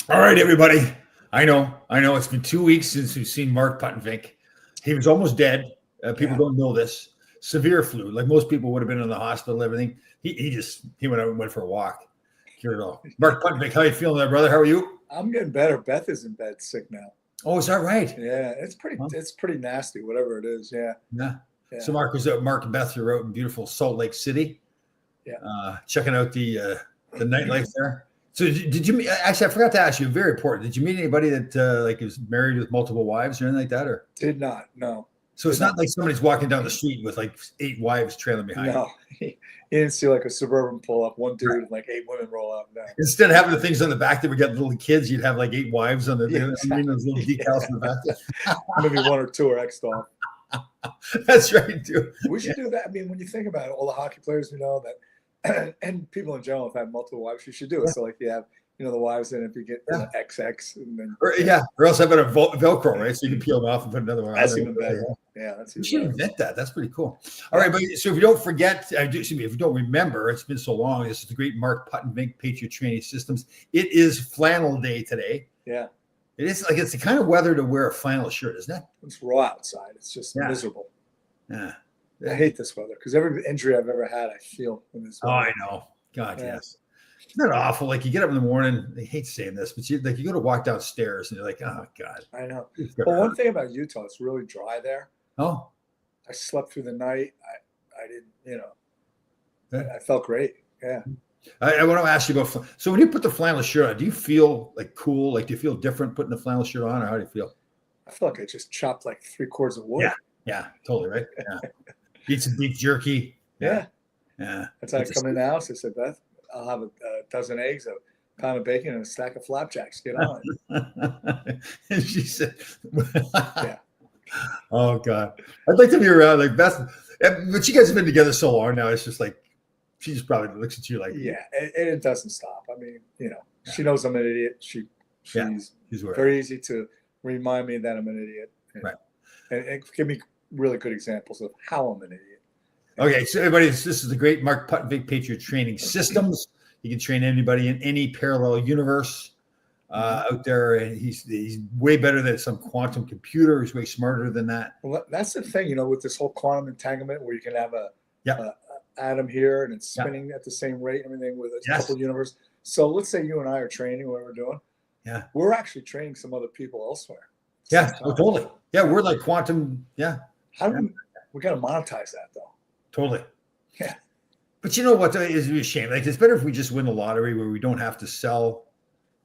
All right, everybody. I know. It's been 2 weeks since we've seen Mark Puttenvink. He was almost dead. People Yeah. don't know this. Severe flu. Like most people would have been in the hospital, everything. He went out and went for a walk. Cured it all. Mark Puttenvink, how you feeling there, brother? How are you? I'm getting better. Beth is in bed sick now. Oh, is that right? Yeah, it's pretty nasty, whatever it is. Yeah. Yeah. Yeah. So Mark was out. Mark and Beth are out in beautiful Salt Lake City. Yeah. Checking out the nightlife there. So did you actually? I forgot to ask you. Very important. Did you meet anybody that like is married with multiple wives or anything like that? Or Did not. No. so it's not like somebody's walking down the street with like 8 wives trailing behind. No. He didn't see like a Suburban pull up, one dude and like 8 women roll out. No. Instead of having the things on the back that we got little kids, you'd have like 8 wives on the exactly. those little decals in the back. Maybe 1 or 2 are X'd off. That's right, too. We should do that. I mean, when you think about it, all the hockey players we know that, and people in general have had multiple wives, you should do it. So like you have, the wives, and if you get XX, and then or else I've got a Velcro, right? So you can peel them off and put another one on. That's even better. Yeah, that's you should invent that. That's pretty cool. All right, but so if you don't forget, if you don't remember, it's been so long. This is the great Mark Puttenvink, Patriot Training Systems. It is flannel day today. Yeah. It is like it's the kind of weather to wear a flannel shirt, isn't it? It's raw outside. It's just miserable. Yeah. I hate this weather because every injury I've ever had, I feel in this weather. Oh, I know. God, yes. Isn't that awful? Like you get up in the morning, I hate saying this, but you go to walk downstairs and you're like, oh God. I know. Well, one thing about Utah, it's really dry there. Oh. I slept through the night. I didn't, I felt great. Yeah. I want to ask you about, so when you put the flannel shirt on, do you feel like cool? Like, do you feel different putting the flannel shirt on, or how do you feel? I feel like I just chopped like 3 cords of wood. Yeah, totally, right? Yeah. Eat some beef jerky. Yeah. Yeah. That's how I come in the house. I said, Beth, I'll have a dozen eggs, a pound of bacon, and a stack of flapjacks. Get on. And she said, yeah. Oh, God. I'd like to be around like Beth. But you guys have been together so long now. It's just like, she just probably looks at you like. Yeah, and it doesn't stop. I mean, she knows I'm an idiot. She's very easy to remind me that I'm an idiot. And give me really good examples of how I'm an idiot. Okay, so everybody, this is the great Mark Puttenvink Patriot Training Systems. You can train anybody in any parallel universe out there, and he's way better than some quantum computer. He's way smarter than that. Well, that's the thing, with this whole quantum entanglement, where you can have a atom here and it's spinning at the same rate and everything with a couple universe. So let's say you and I are training, what we're doing. Yeah, we're actually training some other people elsewhere. Yeah, totally. Yeah, we're like quantum. Yeah, we got to monetize that though. Totally. Yeah. But you know what is a shame? Like it's better if we just win the lottery where we don't have to sell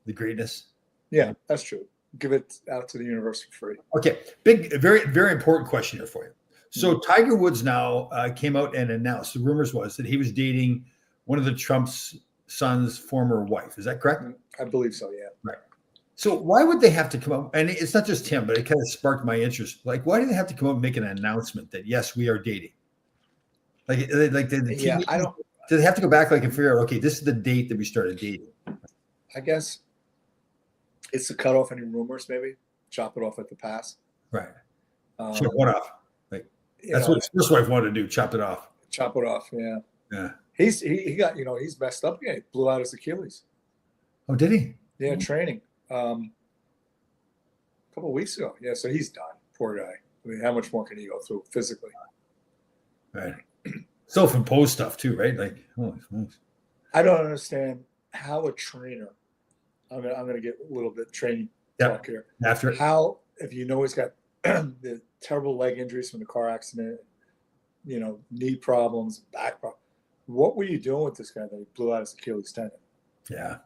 the greatness. Yeah, that's true. Give it out to the universe for free. Okay. Big, very, very important question here for you. So Tiger Woods now came out and announced, the rumors was that he was dating one of the Trump's son's former wife. Is that correct? I believe so, yeah. Right. So why would they have to come up? And it's not just him, but it kind of sparked my interest. Like, why do they have to come up and make an announcement that, yes, we are dating? Like I don't. Do they have to go back and figure out, okay, this is the date that we started dating? I guess it's to cut off any rumors, maybe chop it off at the pass. Right. Chop what off? Like that's what his first wife wanted to do. Chop it off. Chop it off. Yeah. Yeah. He got he's messed up. Yeah, he blew out his Achilles. Oh, did he? Yeah, training. A couple of weeks ago. Yeah, so he's done. Poor guy. I mean, how much more can he go through physically? Right. Self-imposed stuff too, right? Like, holy smokes. I don't understand how a trainer. I'm gonna get a little bit training talk here. After how, if he's got the terrible leg injuries from the car accident, knee problems, back problems. What were you doing with this guy that he blew out his Achilles tendon? Yeah.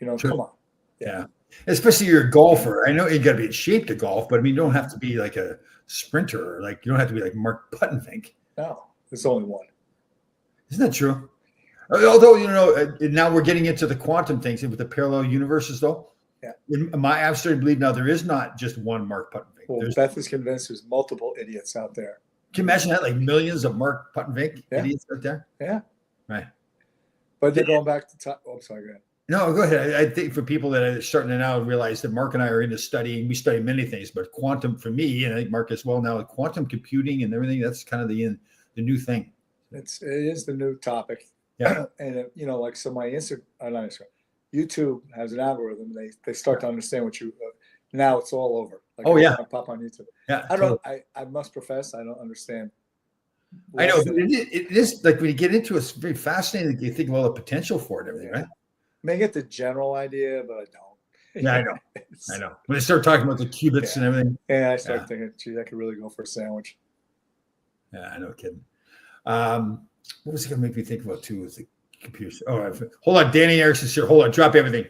Come on. Yeah. Especially you're a golfer. I know you got to be in shape to golf, but I mean, you don't have to be like a sprinter. Like you don't have to be like Mark Puttenvink. No, there's only one. Isn't that true? Although, now we're getting into the quantum things with the parallel universes, though. Yeah. I'm starting to believe now there is not just one Mark Puttenvink. Well, Beth is convinced there's multiple idiots out there. Can you imagine that? Like millions of Mark Puttenvink idiots out there? Yeah. Right. But they're going back to top. Oh, sorry, go ahead. No, go ahead. I think for people that are starting to now realize that Mark and I are into studying, we study many things, but quantum for me, and I think Mark as well now, quantum computing and everything, that's kind of the new thing. It is the new topic. Yeah. And, so my YouTube has an algorithm. They start to understand what you. Now it's all over. Like pop on YouTube. Yeah, I don't. I must profess, I don't understand. I know it is like when you get into it, it's very fascinating. You think of all the potential for it, and everything, right? I may get the general idea, but I don't. Yeah, I know. I know. When they start talking about the qubits and everything. Yeah, I start thinking, gee, that could really go for a sandwich. Yeah, I know, kidding. What was it going to make me think about too? Was the computer? Oh, hold on, Danny Erickson's here. Hold on, drop everything.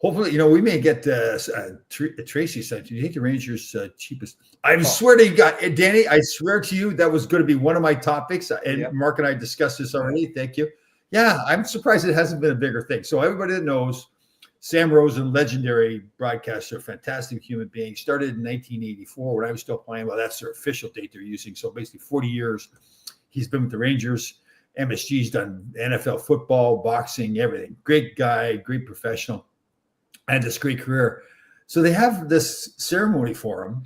Hopefully, we may get Tracy said, do you think the Rangers cheapest? I swear to God, Danny, I swear to you, that was going to be one of my topics. And Mark and I discussed this already. Thank you. Yeah, I'm surprised it hasn't been a bigger thing. So everybody that knows, Sam Rosen, legendary broadcaster, fantastic human being, started in 1984 when I was still playing. Well, that's their official date they're using. So basically 40 years he's been with the Rangers. MSG's done NFL football, boxing, everything. Great guy, great professional. Had this great career. So they have this ceremony for him.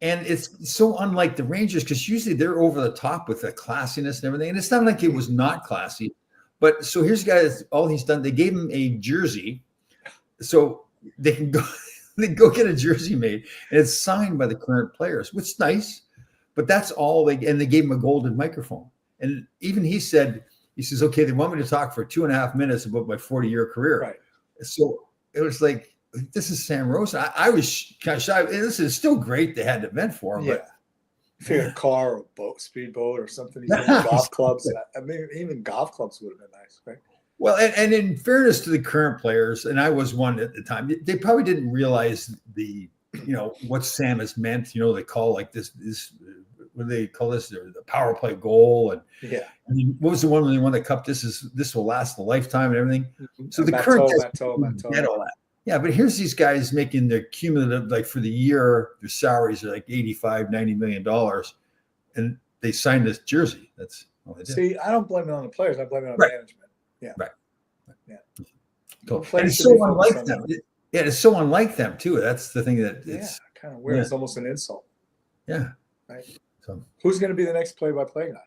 And it's so unlike the Rangers because usually they're over the top with the classiness and everything. And it's not like it was not classy. But so here's a guy that's all he's done. They gave him a jersey so they can go get a jersey made. And it's signed by the current players, which is nice. But that's all they gave him a golden microphone. And even he says, okay, they want me to talk for 2.5 minutes about my 40-year career. Right. So it was like, this is Sam Rosen. I was kind of shy. This is still great. They had the event for him. Yeah. But if you're in a car or boat, speedboat or something, golf clubs. I mean, even golf clubs would have been nice, right? Well, and in fairness to the current players, and I was one at the time, they probably didn't realize what Sam has meant. They call like this what do they call this? The power play goal. And what was the one when they won the cup? This will last a lifetime and everything. So the current get all that. Yeah, but here's these guys making their cumulative, like for the year, their salaries are like $85, $90 million, and they signed this jersey. That's all they did. See, I don't blame it on the players. I blame it on management. Yeah. Right. Yeah. Cool. And it's so unlike them. It's so unlike them too. That's the thing that it's kind of weird. It's almost an insult. Yeah. Right. So who's going to be the next play-by-play guy?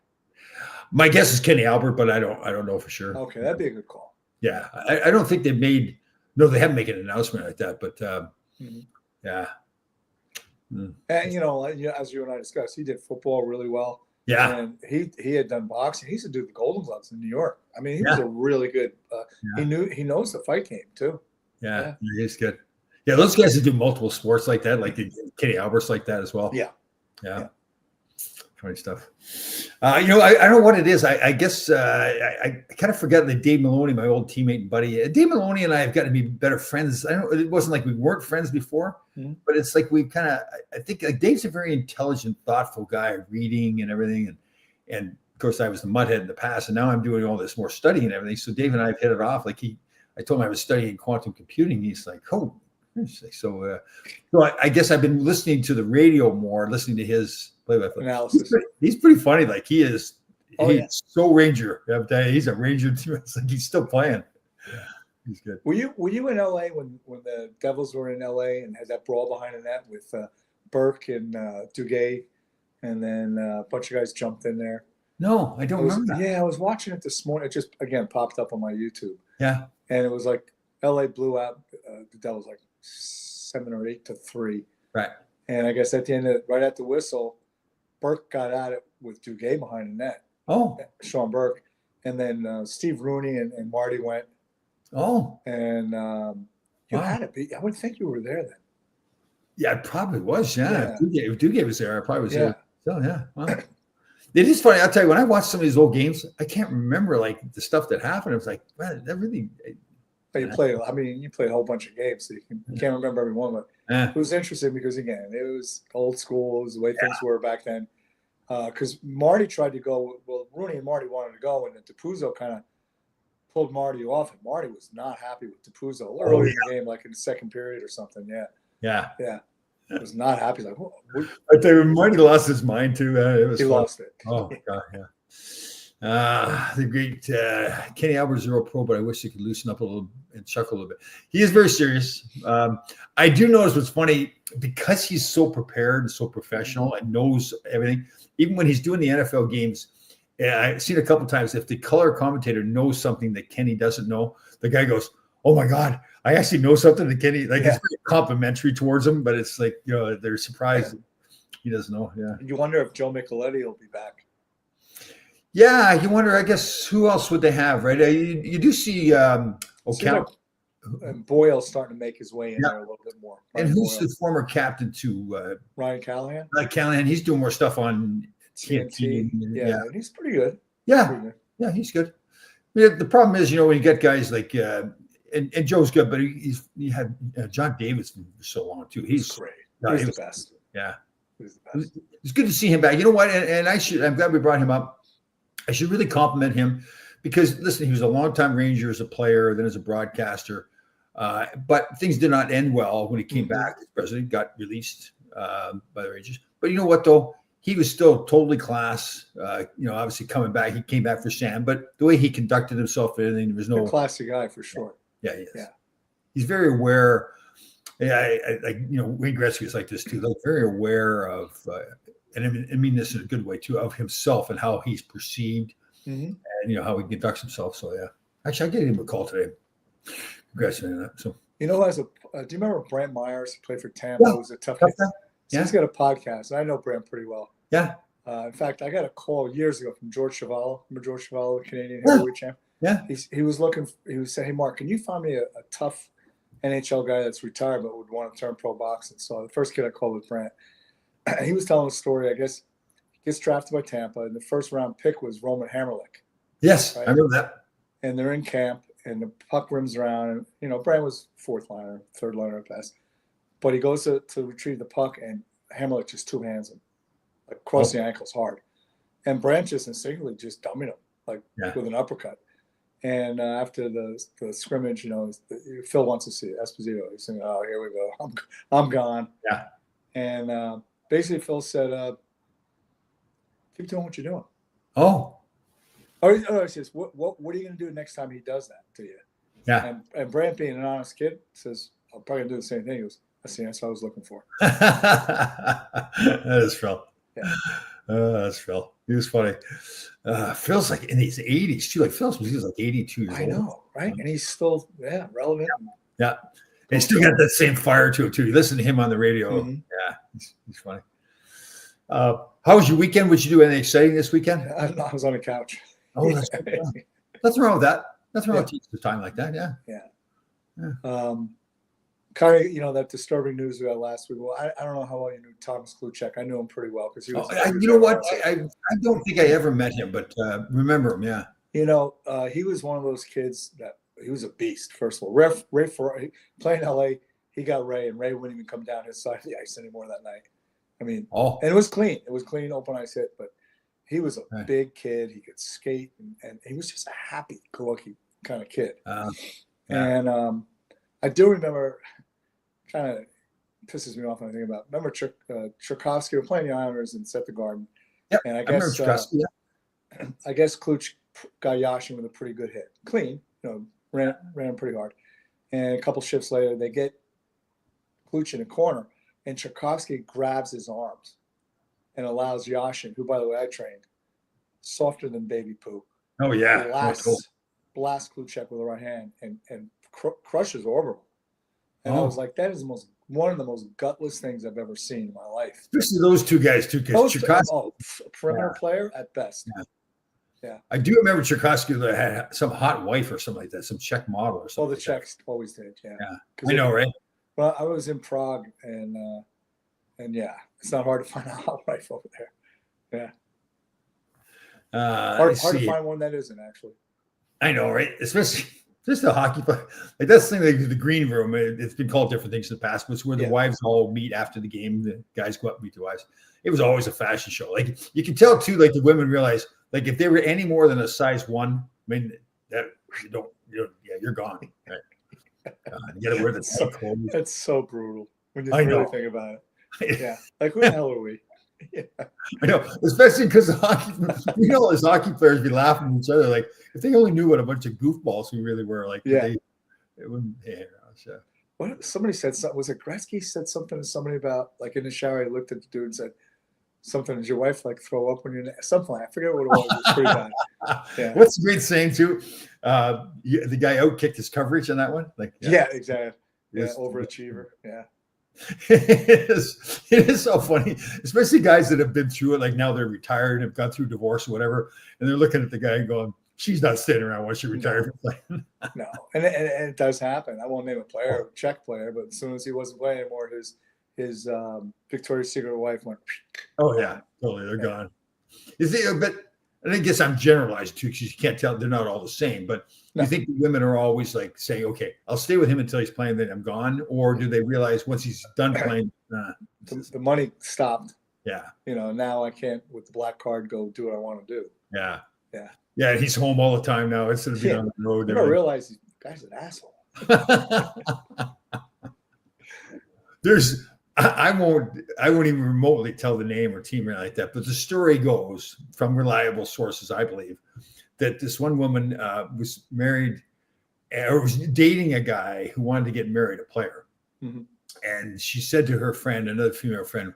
My guess is Kenny Albert, but I don't know for sure. Okay, that'd be a good call. Yeah, I don't think they've made. No, they haven't made an announcement like that, but yeah. And as you and I discussed, he did football really well. Yeah, and he had done boxing. He used to do the Golden Gloves in New York. I mean, he was a really good. He knows the fight game too. Yeah, he's good. Yeah, those guys that do multiple sports like that, like Kenny Albert's like that as well. Yeah. Funny stuff. I don't know what it is. I guess I kind of forgot that Dave Maloney, my old teammate and buddy. Dave Maloney and I have got to be better friends. It wasn't like we weren't friends before, but it's like we've kind of. I think like Dave's a very intelligent, thoughtful guy, reading and everything. And of course, I was the mudhead in the past, and now I'm doing all this more studying and everything. So Dave and I have hit it off. Like I told him I was studying quantum computing. He's like, oh. So I guess I've been listening to the radio more, listening to his play-by-play analysis. He's pretty funny. Like he's so Ranger. He's a Ranger too. It's like he's still playing. Yeah, he's good. Were you in LA when the Devils were in LA and had that brawl behind the net with Burke and Duguay, and then a bunch of guys jumped in there? No, I don't remember that. Yeah, I was watching it this morning. It just again popped up on my YouTube. Yeah, and it was like LA blew out the Devils like 7 or 8 to 3. Right. And I guess at the end right at the whistle, Burke got at it with Duguay behind the net. Oh. Sean Burke. And then Steve Rooney and Marty went. Oh. And you had to be. I would think you were there then. Yeah, it probably was. Yeah. If Duguay was there, I probably was there. So, yeah. Wow. It is funny. I'll tell you, when I watch some of these old games, I can't remember like the stuff that happened. It was like, man, that really. You played a whole bunch of games, so you can't remember every one. But it was interesting because, again, it was old school. It was the way things were back then. Because Marty tried to go. Well, Rooney and Marty wanted to go, and then DiPuzzo kind of pulled Marty off. And Marty was not happy with DiPuzzo early in the game, like in the second period or something. Yeah. He was not happy. Like, I tell you, Marty lost his mind too. He lost it. Oh God, yeah. The great Kenny Albert is a real pro, but I wish he could loosen up a little and chuckle a little bit. He is very serious. I do notice what's funny, because he's so prepared and so professional and knows everything. Even when he's doing the NFL games, I've seen a couple times, if the color commentator knows something that Kenny doesn't know, the guy goes, oh my God, I actually know something that Kenny, like, it's very complimentary towards him, but it's like, they're surprised he doesn't know. Yeah. You wonder if Joe Micheletti will be back. Yeah, you wonder, I guess, who else would they have, right? You do see and Boyle starting to make his way in there a little bit more. Ryan and who's Boyle. The former captain to Ryan Callahan? Callahan, he's doing more stuff on TNT. Yeah, and he's pretty good. Yeah, he's good. Yeah, the problem is, when you get guys like and Joe's good, but he had John Davis for so long too. He's great. He's the best. Yeah, he's the best. It's good to see him back. You know what? And I'm glad we brought him up. I should really compliment him because, listen, he was a longtime Ranger as a player, then as a broadcaster. But things did not end well when he came back as president, got released by the Rangers. But you know what, though? He was still totally class. Obviously coming back, he came back for Sam. But the way he conducted himself, there was no... A classy guy for sure. Yeah, he is. Yeah. He's very aware. Yeah, Wayne Gretzky is like this too. Like very aware of... and I mean this in a good way too, of himself and how he's perceived, and how he conducts himself. So yeah, actually, I gave him a call today. Congrats on that. So do you remember Brent Myers? He played for Tampa. He was a tough guy. So he's got a podcast, and I know Brent pretty well. Yeah. In fact, I got a call years ago from George Chuvalo. Remember George Chuvalo, the Canadian heavyweight champ? Yeah. He was looking. He was saying, "Hey, Mark, can you find me a tough NHL guy that's retired but would want to turn pro boxing?" So the first kid I called was Brent. He was telling a story. I guess he gets drafted by Tampa, and the first round pick was Roman Hamrlik. Yes, right? I remember that. And they're in camp, and the puck rims around, and Brand was fourth liner, third liner at best. But he goes to retrieve the puck, and Hamrlik just two hands him, like across the ankles hard. And Brand just instinctively just dummied him, with an uppercut. And after the scrimmage, Phil wants to see it. Esposito. He's saying, "Oh, here we go. I'm gone." Yeah. And basically, Phil said, "Keep doing what you're doing." Oh. He says, "What are you going to do next time he does that to you?" Yeah. And Brant, being an honest kid, says, "I'm probably going to do the same thing." He goes, "That's the answer I was looking for." That is Phil. Yeah. That's Phil. He was funny. Phil's like in his 80s too. Like he was like 82 years old. I know, right? And he's still relevant. Yeah. And he's still got that same fire to him too. You listen to him on the radio. Mm-hmm. Yeah, he's funny. How was your weekend? Would you do anything exciting this weekend? I was on the couch. Oh, that's good. Nothing wrong with that. Nothing wrong with the time like that. Yeah. Yeah. Kind of, that disturbing news we had last week. Well, I don't know how well you knew Thomas Kluchek. I knew him pretty well because he was. You know what? I don't think I ever met him, but remember him. Yeah. He was one of those kids that he was a beast. First of all, Ray Ferraro, playing LA, he got Ray, and Ray wouldn't even come down his side of the ice anymore that night. I mean, and it was clean. It was clean, open ice hit, but he was a big kid. He could skate, and he was just a happy-go-lucky kind of kid. And I do remember. Kind of pisses me off when I think about it. Remember Tchaikovsky? We were playing the Islanders in Set the Garden. Yep, and I guess Kluch got Yashin with a pretty good hit. Clean, ran him pretty hard. And a couple shifts later, they get Kluch in a corner, and Tchaikovsky grabs his arms and allows Yashin, who, by the way, I trained, softer than baby poo. Oh, yeah. Blast Kluchek with the right hand and crushes Orbital. And I was like, that is one of the most gutless things I've ever seen in my life. Especially those two guys, too. Perimeter player at best. Yeah. I do remember Tchaikovsky had some hot wife or something like that, some Czech model or something. Oh, the Czechs always did, yeah. I know, right? Well, I was in Prague, and it's not hard to find a hot wife over there. Yeah. Hard to find one that isn't, actually. I know, right? Especially just the hockey player. Like that's the thing, like the green room. It's been called different things in the past, but it's where the wives all meet after the game. The guys go up and meet the wives. It was always a fashion show. Like you can tell too, like the women realize, like if they were any more than a size 1, I mean, that you're gone. Right? You got to wear the tight clothes. That's so brutal when you really think about it. Yeah, like who the hell are we? Yeah. I know, especially because as hockey players be laughing at each other. Like if they only knew what a bunch of goofballs we really were. Like it wouldn't. What somebody said something. Was it Gretzky said something to somebody about like in the shower? He looked at the dude and said, something. Does your wife like throw up when you're something? I forget what it was. It was pretty bad. Yeah. What's the great saying too? The guy outkicked his coverage on that one. Like yeah exactly. Yeah, overachiever. Yeah. It is so funny, especially guys that have been through it. Like now they're retired and have gone through divorce or whatever, and they're looking at the guy and going, "She's not staying around once she retired." No, and it does happen. I won't name a player, Czech player, but as soon as he wasn't playing anymore, his Victoria's Secret wife went. Oh yeah, totally. They're gone. Is it? But I guess I'm generalized too, because you can't tell. They're not all the same. But you think women are always like saying, "Okay, I'll stay with him until he's playing, then I'm gone," or do they realize once he's done playing, the money stopped? Yeah. Now I can't with the black card go do what I want to do. Yeah. Yeah. Yeah. He's home all the time now instead of being on the road. I don't realize this guy's an asshole. I won't even remotely tell the name or team or like that, but the story goes from reliable sources, I believe, that this one woman was married or was dating a guy who wanted to get married, a player. Mm-hmm. And she said to her friend, another female friend,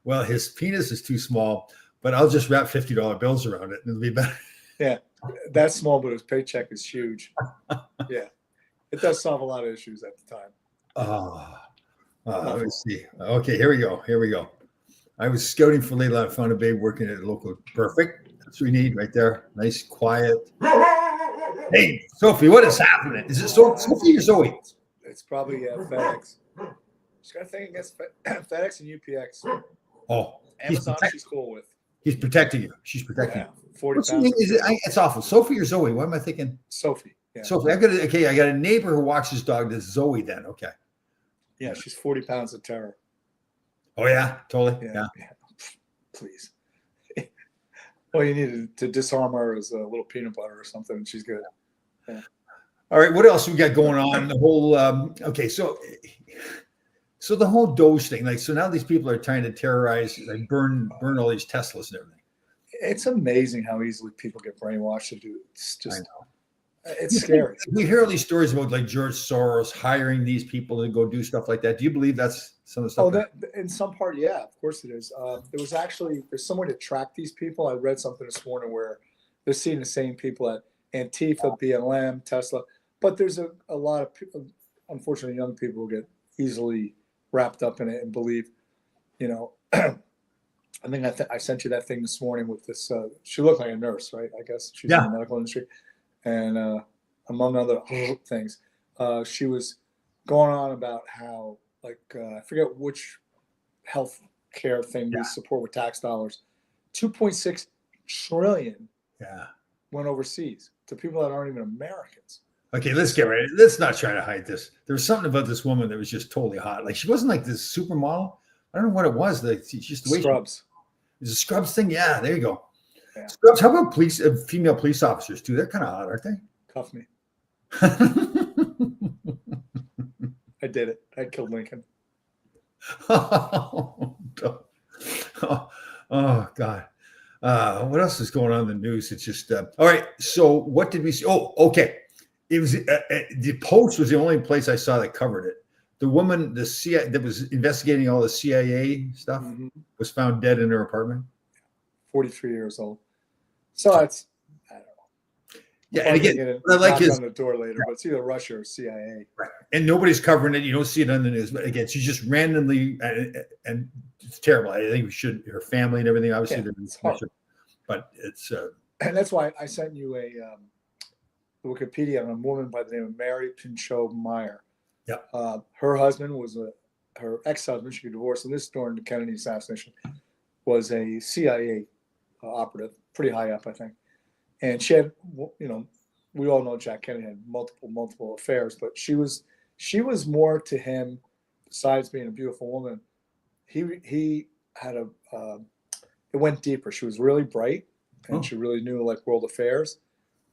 well, his penis is too small, but I'll just wrap $50 bills around it and it'll be better. Yeah, that's small, but his paycheck is huge. Yeah, it does solve a lot of issues at the time. Let me see. Okay, here we go. I was scouting for Leila Fountain Bay, working at a local. Perfect. That's what we need right there. Nice, quiet. Hey, Sophie, what is happening? Is it Sophie or Zoe? It's probably FedEx. She's got a thing against FedEx and UPX. Oh, Amazon, she's cool with. He's protecting you. She's protecting you. 40 pounds. It's awful. Sophie or Zoe? What am I thinking? Sophie. Yeah. Sophie. I got a neighbor who walks his dog. That's Zoe. Then okay. Yeah, she's 40 pounds of terror. Oh yeah, totally. Yeah. Please. All you need to disarm her is a little peanut butter or something, and she's good. Yeah. All right, what else we got going on? The whole okay, so the whole Doge thing, like, so now these people are trying to terrorize, like burn all these Teslas and everything. It's amazing how easily people get brainwashed to do. It's just. It's scary. We hear all these stories about like George Soros hiring these people to go do stuff like that. Do you believe that's some of the stuff? Oh, in some part, yeah, of course it is. There's somewhere to track these people. I read something this morning where they're seeing the same people at Antifa, BLM, Tesla, but there's a lot of people, unfortunately, young people who get easily wrapped up in it and believe, I think I sent you that thing this morning with this. She looked like a nurse, right? I guess she's in the medical industry. And among other things, she was going on about how, like, I forget which health care thing we support with tax dollars, 2.6 trillion went overseas to people that aren't even Americans. Okay, let's not try to hide this. There was something about this woman that was just totally hot. Like, she wasn't like this supermodel. I don't know what it was. Like, just the way Scrubs. It's a Scrubs thing. Yeah, there you go. Yeah. Scrubs. How about female police officers too? They're kind of hot, aren't they? Cuff me. I did it. I killed Lincoln. Oh God. What else is going on in the news? It's just all right. So what did we see? Oh, okay. It was the Post was the only place I saw that covered it. The woman, the CIA that was investigating all the CIA stuff, was found dead in her apartment. 43 years old. So it's, I don't know. Yeah, and again, I like his on the door later, but it's either Russia or CIA. Right. And nobody's covering it. You don't see it on the news. But again, she's just randomly, and it's terrible. I think we should, her family and everything, obviously, it's hard. But it's. And that's why I sent you a Wikipedia on a woman by the name of Mary Pinchot Meyer. Yeah. Her husband was her ex-husband. She got divorced, and this during the Kennedy assassination, was a CIA operative, pretty high up, I think. And she had, we all know Jack Kennedy had multiple affairs, but she was more to him, besides being a beautiful woman, he had it went deeper. She was really bright, and she really knew like world affairs.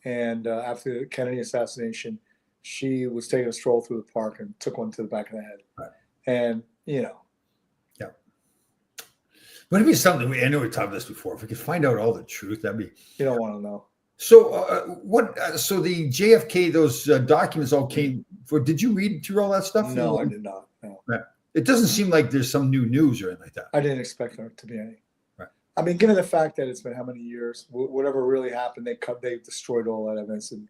And after the Kennedy assassination, she was taking a stroll through the park and took one to the back of the head. Right. And would it be something? I know we talked about this before. If we could find out all the truth, that'd be. You don't want to know. So what? So the JFK, those documents all came. Did you read through all that stuff? No, I did not. No. Right. It doesn't seem like there's some new news or anything like that. I didn't expect there to be any. Right. I mean, given the fact that it's been how many years, whatever really happened, they destroyed all that evidence and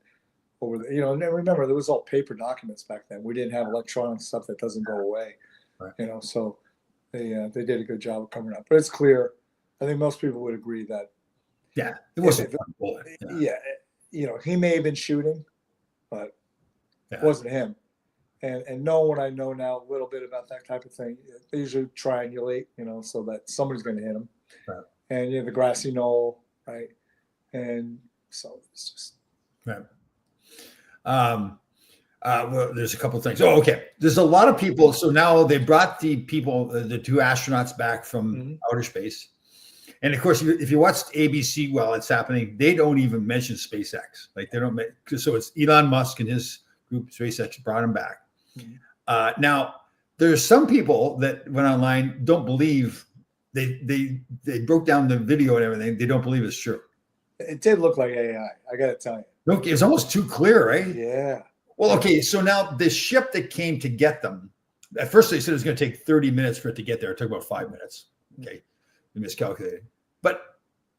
and remember there was all paper documents back then. We didn't have electronic stuff that doesn't go away, right. So they did a good job of covering up. But it's clear, I think most people would agree that it wasn't fun bullet. He may have been shooting, but it wasn't him. And knowing what I know now a little bit about that type of thing, they usually triangulate, so that somebody's going to hit him. Right. And the grassy knoll, right? And so it's just right. Well, there's a couple of things. Oh, okay. There's a lot of people. So now they brought the people, the 2 astronauts back from outer space. And of course, if you watch ABC while it's happening, they don't even mention SpaceX. Like they don't. So it's Elon Musk and his group, SpaceX, brought them back. Now, there's some people that went online don't believe they broke down the video and everything. They don't believe it's true. It did look like AI. I got to tell you. Look, it's almost too clear, right? Yeah. Well, okay. So now the ship that came to get them, at first they said it was going to take 30 minutes for it to get there. It took about 5 minutes. Okay. They miscalculated. But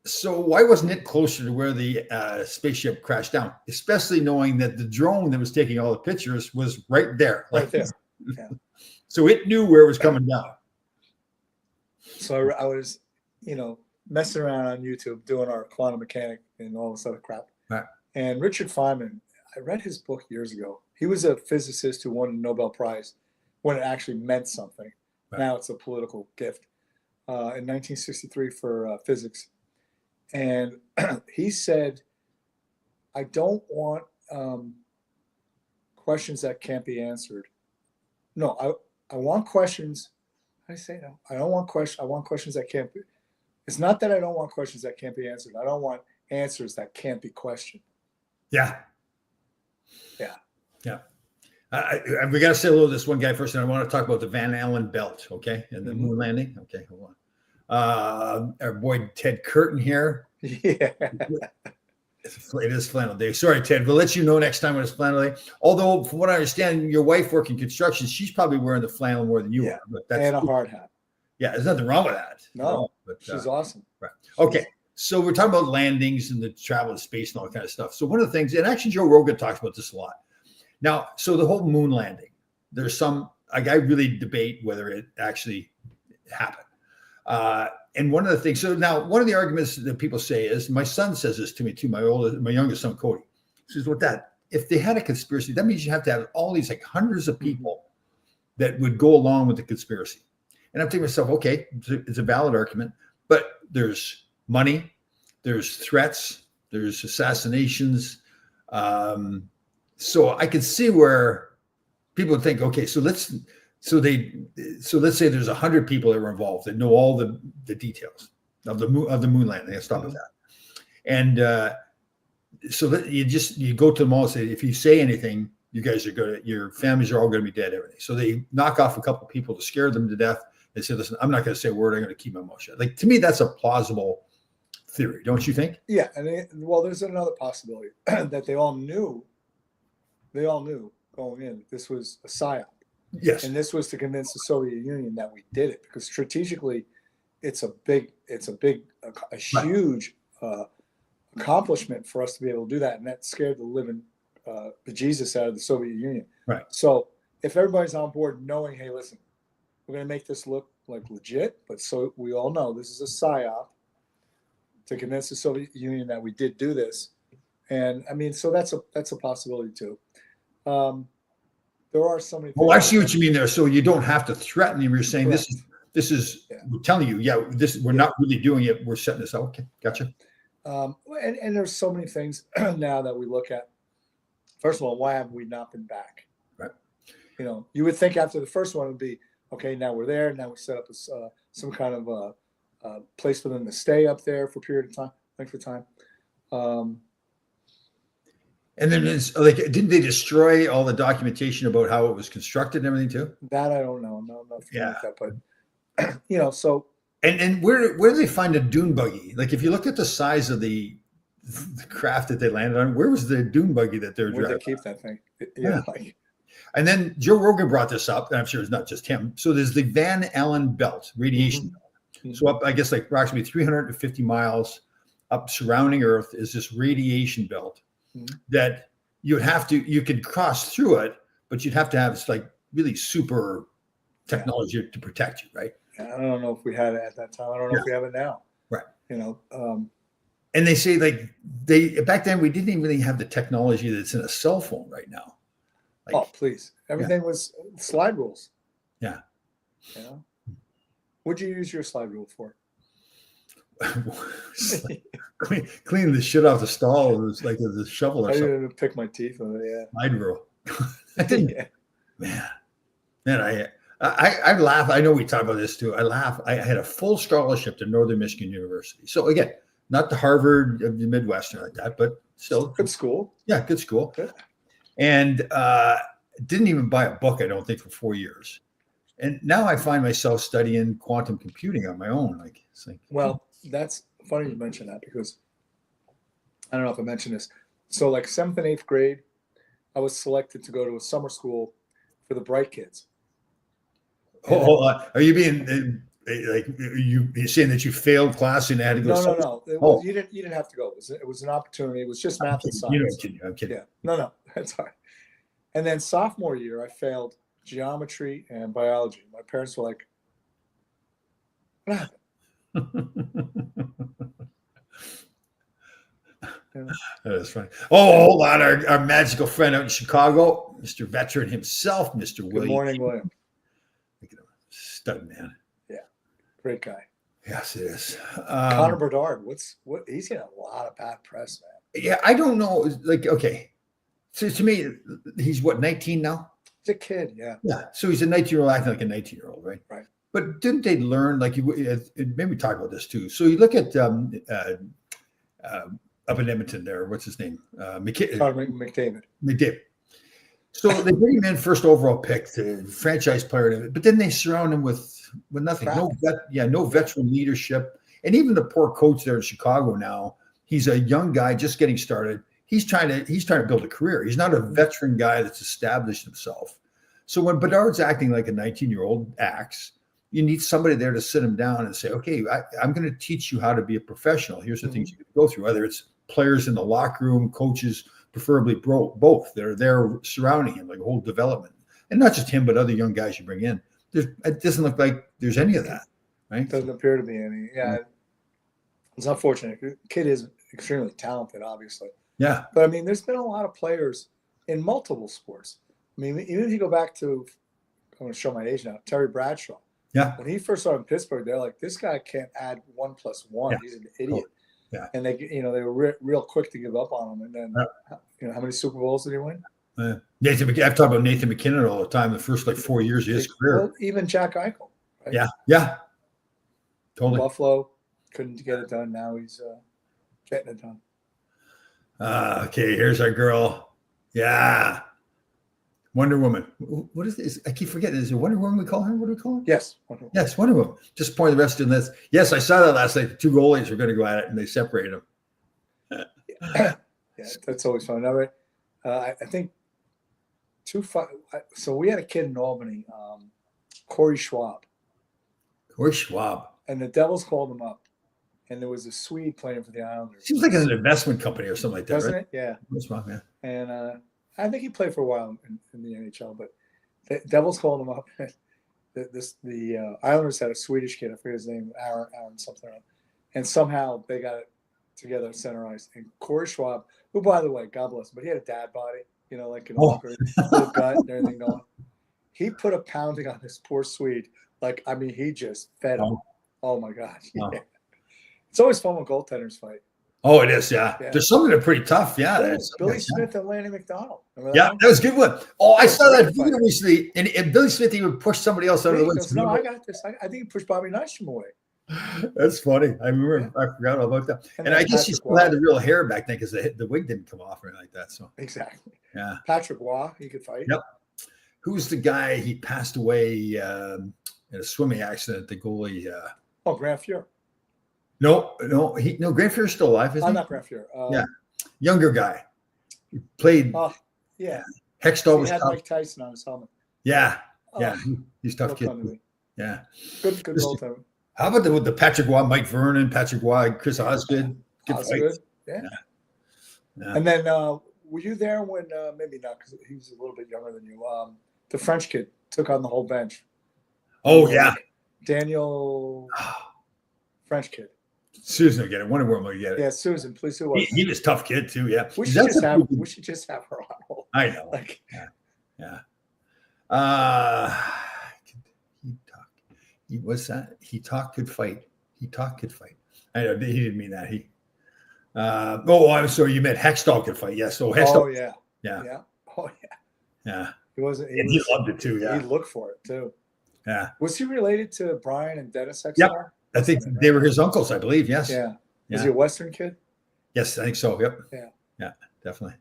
so why wasn't it closer to where the spaceship crashed down? Especially knowing that the drone that was taking all the pictures was right there. Right there. Yeah. So it knew where it was coming down. So I was, messing around on YouTube doing our quantum mechanic and all this other crap. Right. And Richard Feynman, I read his book years ago. He was a physicist who won a Nobel Prize when it actually meant something. Right. Now it's a political gift. In 1963 for physics. And he said, I don't want questions that can't be answered. No, I want questions. I say no. I don't want questions. I want questions that can't be. It's not that I don't want questions that can't be answered. I don't want answers that can't be questioned. Yeah. Yeah. Yeah. We got to say hello to this one guy first, and I want to talk about the Van Allen belt, okay, and the moon landing. Okay, hold on. Our boy Ted Curtin here. Yeah. It is flannel day. Sorry, Ted. We'll let you know next time when it's flannel day. Although, from what I understand, your wife working construction, she's probably wearing the flannel more than you are. But that's and a hard hat. Yeah, there's nothing wrong with that. No, but she's awesome. Right. Okay. So we're talking about landings and the travel to space and all that kind of stuff. So one of the things, and actually Joe Rogan talks about this a lot. Now, so the whole moon landing, there's some, I really debate whether it actually happened. And one of the things, so now one of the arguments that people say is, my son says this to me too, my youngest son, Cody. He says, if they had a conspiracy, that means you have to have all these like hundreds of people that would go along with the conspiracy. And I'm thinking to myself, okay, it's a valid argument, but there's money, there's threats, there's assassinations. So I could see where people would think, okay, so let's say there's 100 people that were involved that know all the details of the moon landing. Let's start with that. And so that you go to them all and say, if you say anything, you guys are your families are all going to be dead. Everything. So they knock off a couple of people to scare them to death. They say, listen, I'm not going to say a word. I'm going to keep my mouth shut. Like, to me, that's a plausible theory. Don't you think? Yeah. And there's another possibility that they all knew going in, this was a psyop. Yes. And this was to convince the Soviet Union that we did it, because strategically it's a huge accomplishment for us to be able to do that. And that scared the living bejesus out of the Soviet Union. Right. So if everybody's on board knowing, hey, listen, we're going to make this look like legit, but so we all know this is a psyop to convince the Soviet Union that we did do this. And I mean, so that's a possibility too. There are so many. Well, I see what you mean there. So you don't have to threaten them. You're saying Correct. this is we're telling you, we're not really doing it. We're setting this up. Okay, gotcha. And there's so many things now that we look at. First of all, why have we not been back? Right. You would think after the first one would be, okay, now we're there. Now we set up some kind of place for them to stay up there for a period of time, length of time. And then it's like, didn't they destroy all the documentation about how it was constructed and everything too? That I don't know. No, nothing like that. But so. And where do they find a dune buggy? Like, if you look at the size of the craft that they landed on, where was the dune buggy that they're driving? Where'd they keep that thing? Yeah. And then Joe Rogan brought this up, and I'm sure it's not just him. So there's the Van Allen belt, radiation belt. So up, I guess like approximately 350 miles up surrounding Earth is this radiation belt that you could cross through it, but you'd have to have like really super technology to protect you, right? I don't know if we had it at that time. I don't know if we have it now. Right. And they say like back then we didn't even really have the technology that's in a cell phone right now. Like, oh, please. Everything was slide rules. Yeah. What'd you use your slide rule for? Clean the shit off the stall. It was like the shovel or something. I didn't pick my teeth with it. Slide rule. I didn't. Man, I laugh. I know we talk about this too. I laugh. I had a full scholarship to Northern Michigan University. So again, not the Harvard of the Midwest or like that, but still good school. Yeah, good school. Good. And didn't even buy a book, I don't think, for 4 years. And now I find myself studying quantum computing on my own. Well, that's funny you mention that, because I don't know if I mentioned this. So like 7th and 8th grade, I was selected to go to a summer school for the bright kids. Are you being like you're saying that you failed class and had to go? No. You didn't have to go. It was an opportunity. It was just math and science. I'm kidding. Yeah. No, that's all right. And then sophomore year, I failed geometry and biology. My parents were like, "What happened?" That's funny. Oh, hold on. Our magical friend out in Chicago, Mr. Veteran himself, Mr. William. Good morning, William. Look at him. Stud man. Yeah. Great guy. Yes, it is. Connor Bedard, he's getting a lot of bad press, man. Yeah, I don't know. Like, okay. So to me, he's 19 now? He's a kid, yeah. Yeah. So he's a 19-year-old acting like a 19-year-old, right? Right. But didn't they learn, like, maybe talk about this too. So you look at up in Edmonton there, what's his name? McDavid. So they bring him in first overall pick, the franchise player, but then they surround him with nothing. No veteran leadership. And even the poor coach there in Chicago now, he's a young guy just getting started. He's trying to build a career. He's not a veteran guy that's established himself. So when Bedard's acting like a 19-year-old acts, you need somebody there to sit him down and say, okay, I'm going to teach you how to be a professional. Here's the things you can go through, whether it's players in the locker room, coaches, preferably both. They're there surrounding him, like a whole development. And not just him, but other young guys you bring in. It doesn't look like there's any of that, right? Doesn't appear to be any. Yeah. It's unfortunate. The kid is extremely talented, obviously. Yeah. But I mean, there's been a lot of players in multiple sports. I mean, even if you go back to, I'm going to show my age now, Terry Bradshaw. Yeah. When he first started in Pittsburgh, they're like, this guy can't add 1 + 1. Yeah. He's an idiot. Yeah. And they were real quick to give up on him. And then, how many Super Bowls did he win? I've talked about Nathan McKinnon all the time. The first 4 years of his career. Well, even Jack Eichel. Right? Yeah. Totally. Buffalo couldn't get it done. Now he's getting it done. Okay, here's our girl. Yeah. Wonder Woman. What is this? I keep forgetting. Is it Wonder Woman we call her? What do we call her? Yes. Yes, Wonder Woman. Just point the rest in this. Yes, I saw that last night. The two goalies were going to go at it, and they separated them. Yeah, that's always fun. All right. I think so we had a kid in Albany, Corey Schwab. And the Devils called him up. And there was a Swede playing for the Islanders. Seems like an investment company or something like that, doesn't right? it? Yeah. Schwab, yeah. And I think he played for a while in the NHL, but the Devils called him up. The Islanders had a Swedish kid, I forget his name, Aaron something. And somehow they got it together at center ice. And Corey Schwab, who, by the way, God bless him, but he had a dad body, like an awkward little gut and everything going. He put a pounding on this poor Swede. He just fed him. Oh my gosh. Oh. Yeah. It's always fun when goaltenders fight. Oh, it is, yeah. There's some that are pretty tough, yeah. Billy Smith and Lanny McDonald. Yeah, that was a good one. Oh, I saw that video recently, and Billy Smith even pushed somebody else out of the way. No, I got this. I think he pushed Bobby Nystrom away. That's funny. I remember. Yeah. I forgot all about that. And I guess he still had the real hair back then because the wig didn't come off or anything like that. So exactly. Yeah. Patrick Waugh, he could fight. Yep. Who's the guy? He passed away in a swimming accident. The goalie. Grant Fuhr. No, Grant Fuhr's still alive, isn't he? Not Grant Fuhr. Yeah, younger guy. He played. Yeah. Hextall was had tough. Mike Tyson on his helmet. Yeah, he's a tough kid. Funny. Yeah. Good goaltender. How about the Patrick Waugh, Mike Vernon, Patrick Waugh, Chris Osgood? Good Osgood, yeah. And then were you there when maybe not because he was a little bit younger than you? The French kid took on the whole bench. Oh yeah, Daniel, French kid. Susan will get it. Wonder Woman will get it. Yeah, Susan, please. Who was he was a tough kid too. Yeah, we should just have her on. I know. Like, yeah. He talked. He was that. He talked, could fight. He talked, could fight. I know he didn't mean that. He. I'm sorry. You meant Hextall could fight. Yes. Oh, Hextall. Oh yeah. Oh yeah. Yeah. He wasn't. He loved it too. Yeah. He looked for it too. Yeah. Was he related to Brian and Dennis Hextall? Yep. I think they were his uncles, I believe. Yes. Yeah. Is he a Western kid? Yes, I think so. Yep. Yeah, definitely.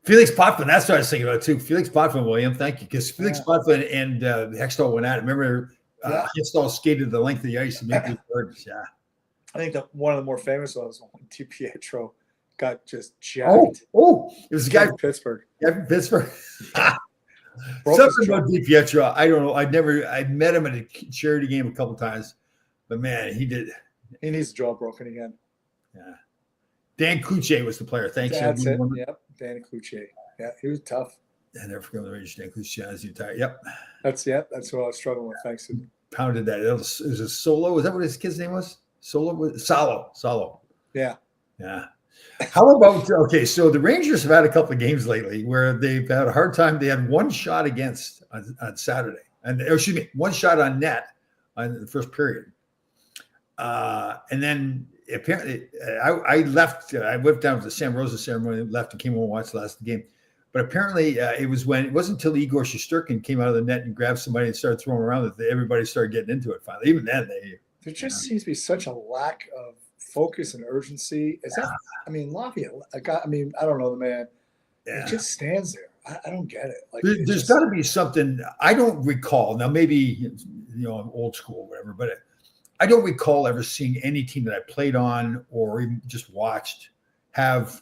Felix Potvin, that's what I was thinking about too. Felix Potvin, William, thank you. Because Felix Potvin and Hextall went at it. Remember, Hextall skated the length of the ice and made these birds. Yeah. I think that one of the more famous was when DiPietro got just jacked. Oh, it was a guy from Pittsburgh. Yeah, from Pittsburgh. Something about DiPietro. I don't know. I met him at a charity game a couple times, but man, he needs the jaw broken again. Yeah. Dan Cloutier was the player. Thanks. That's it. Yep. Dan Cloutier. Yeah, he was tough. I never forget the Rangers. Dan Cloutier as the entire. Yep. That's what I was struggling with. Thanks. Pounded that. It was a Solo. Was that what his kid's name was? Salo. Yeah. How about so the Rangers have had a couple of games lately where they've had a hard time. They had one shot against on Saturday, one shot on net on the first period. And then apparently I left. I went down to the Sam Rosa ceremony, left and came home and watched the last game. But apparently it wasn't until Igor Shesterkin came out of the net and grabbed somebody and started throwing around that everybody started getting into it finally. Even then, there just seems to be such a lack of focus and urgency. Is that? I mean, Lavia, a guy. I mean, I don't know the man. Yeah. He just stands there. I don't get it. Like, there's got to be something. I don't recall. Now, maybe I'm old school or whatever, but I don't recall ever seeing any team that I played on or even just watched have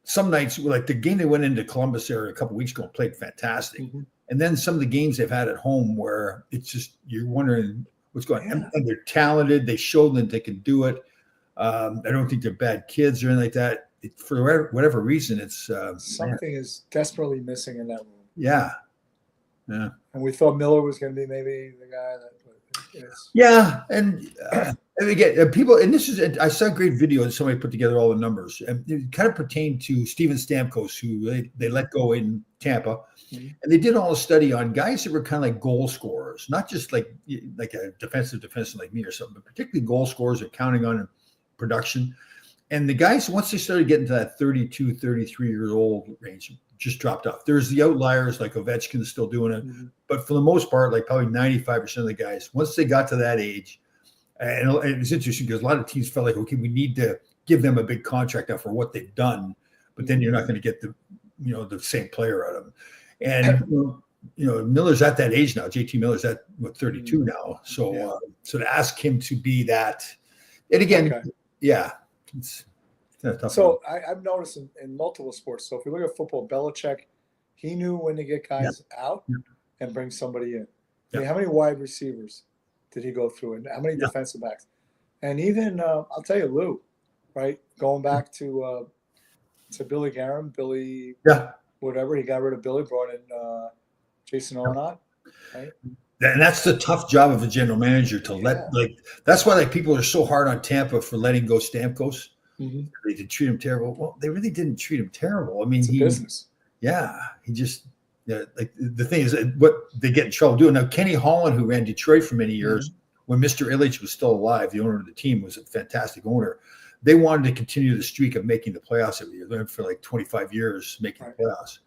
some nights like the game they went into Columbus area a couple of weeks ago and played fantastic. Mm-hmm. And then some of the games they've had at home where it's just you're wondering what's going on. And they're talented. They showed that they can do it. I don't think they're bad kids or anything like that. For whatever reason, it's something is desperately missing in that room. Yeah. And we thought Miller was going to be maybe the guy that. Yeah, and again, people, and this is I saw a great video and somebody put together all the numbers, and it kind of pertained to Steven Stamkos, who they let go in Tampa, and they did all a study on guys that were kind of like goal scorers, not just like a defensive like me or something, but particularly goal scorers are counting on production. And the guys, once they started getting to that 32, 33-year-old range, just dropped off. There's the outliers like Ovechkin is still doing it. Mm-hmm. But for the most part, like probably 95% of the guys, once they got to that age, and it was interesting because a lot of teams felt like, okay, we need to give them a big contract now for what they've done, but then you're not going to get the same player out of them. And, Miller's at that age now. JT Miller's at 32 now. So, so to ask him to be that, and again, it's so I've noticed in multiple sports. So if we look at football, Belichick, he knew when to get guys out and bring somebody in. I mean, how many wide receivers did he go through, and how many defensive backs? And even I'll tell you, Lou, right? Going back to Billy Graham, whatever, he got rid of Billy, brought in Jason Arnott, right? And that's the tough job of a general manager to that's why people are so hard on Tampa for letting go Stamkos. Mm-hmm. They did treat him terrible. Well, they really didn't treat him terrible. I mean, it's a business. Yeah, he just like the thing is what they get in trouble doing. Now, Kenny Holland, who ran Detroit for many years, when Mr. Ilitch was still alive, the owner of the team was a fantastic owner. They wanted to continue the streak of making the playoffs every year. They went for like 25 years making the playoffs.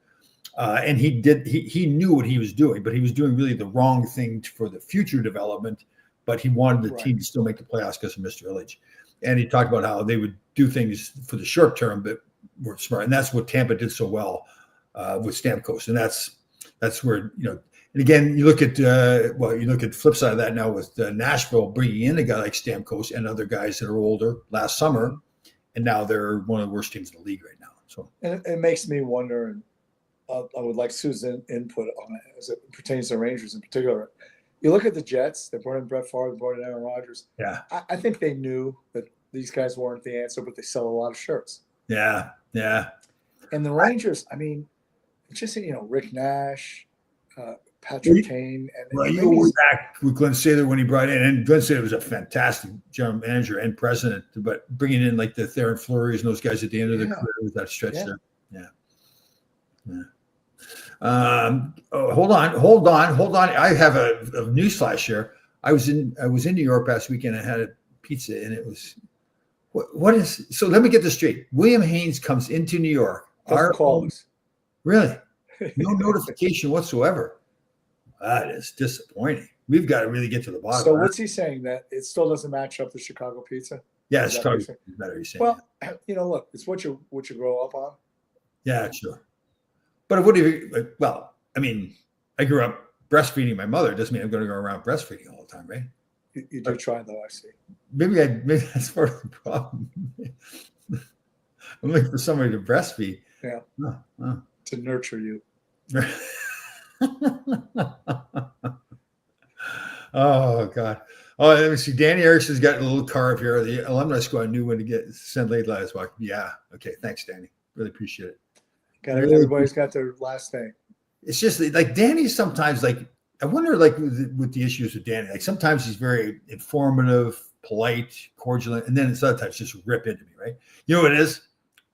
And he knew what he was doing, but he was doing really the wrong thing for the future development. But he wanted the team to still make the playoffs because of Mr. Ilitch. And he talked about how they would do things for the short term, but were smart. And that's what Tampa did so well with Stamkos. And that's where, and again, you look at the flip side of that now with Nashville bringing in a guy like Stamkos and other guys that are older last summer. And now they're one of the worst teams in the league right now. So and it makes me wonder, and I would like Susan's input on it as it pertains to Rangers in particular. You look at the Jets. They brought in Brett Favre. They brought in Aaron Rodgers. Yeah. I think they knew that these guys weren't the answer, but they sell a lot of shirts. Yeah. Yeah. And the Rangers, I mean, it's just, Rick Nash, Patrick Kane. Well, you were back with Glenn Sather when he brought in, and Glenn Sather was a fantastic general manager and president, but bringing in like the Theron Fleury's and those guys at the end of their career with that stretch there. Yeah. Hold on. I have a news flash here. I was in New York last weekend. I had a pizza, and it was what is so. Let me get this straight. William Haynes comes into New York. Our calls, really, no notification whatsoever. That is disappointing. We've got to really get to the bottom. So what's he saying, that it still doesn't match up to Chicago pizza? Yeah, Chicago is better. He's saying. Well, look, it's what you grow up on. Yeah, sure. But what do you? Well, I mean, I grew up breastfeeding my mother. Doesn't mean I'm going to go around breastfeeding all the time, right? You do try though, I see. Maybe that's part of the problem. I'm looking for somebody to breastfeed. Yeah. To nurture you. Oh God. Oh, let me see. Danny Erickson's got a little carve here. The alumni squad knew when to send late last week. Yeah. Okay. Thanks, Danny. Really appreciate it. Everybody's got their last thing. It's just like Danny sometimes, like, I wonder, like, with the issues with Danny, like sometimes he's very informative, polite, cordial, and then other times just rip into me, right? You know what it is?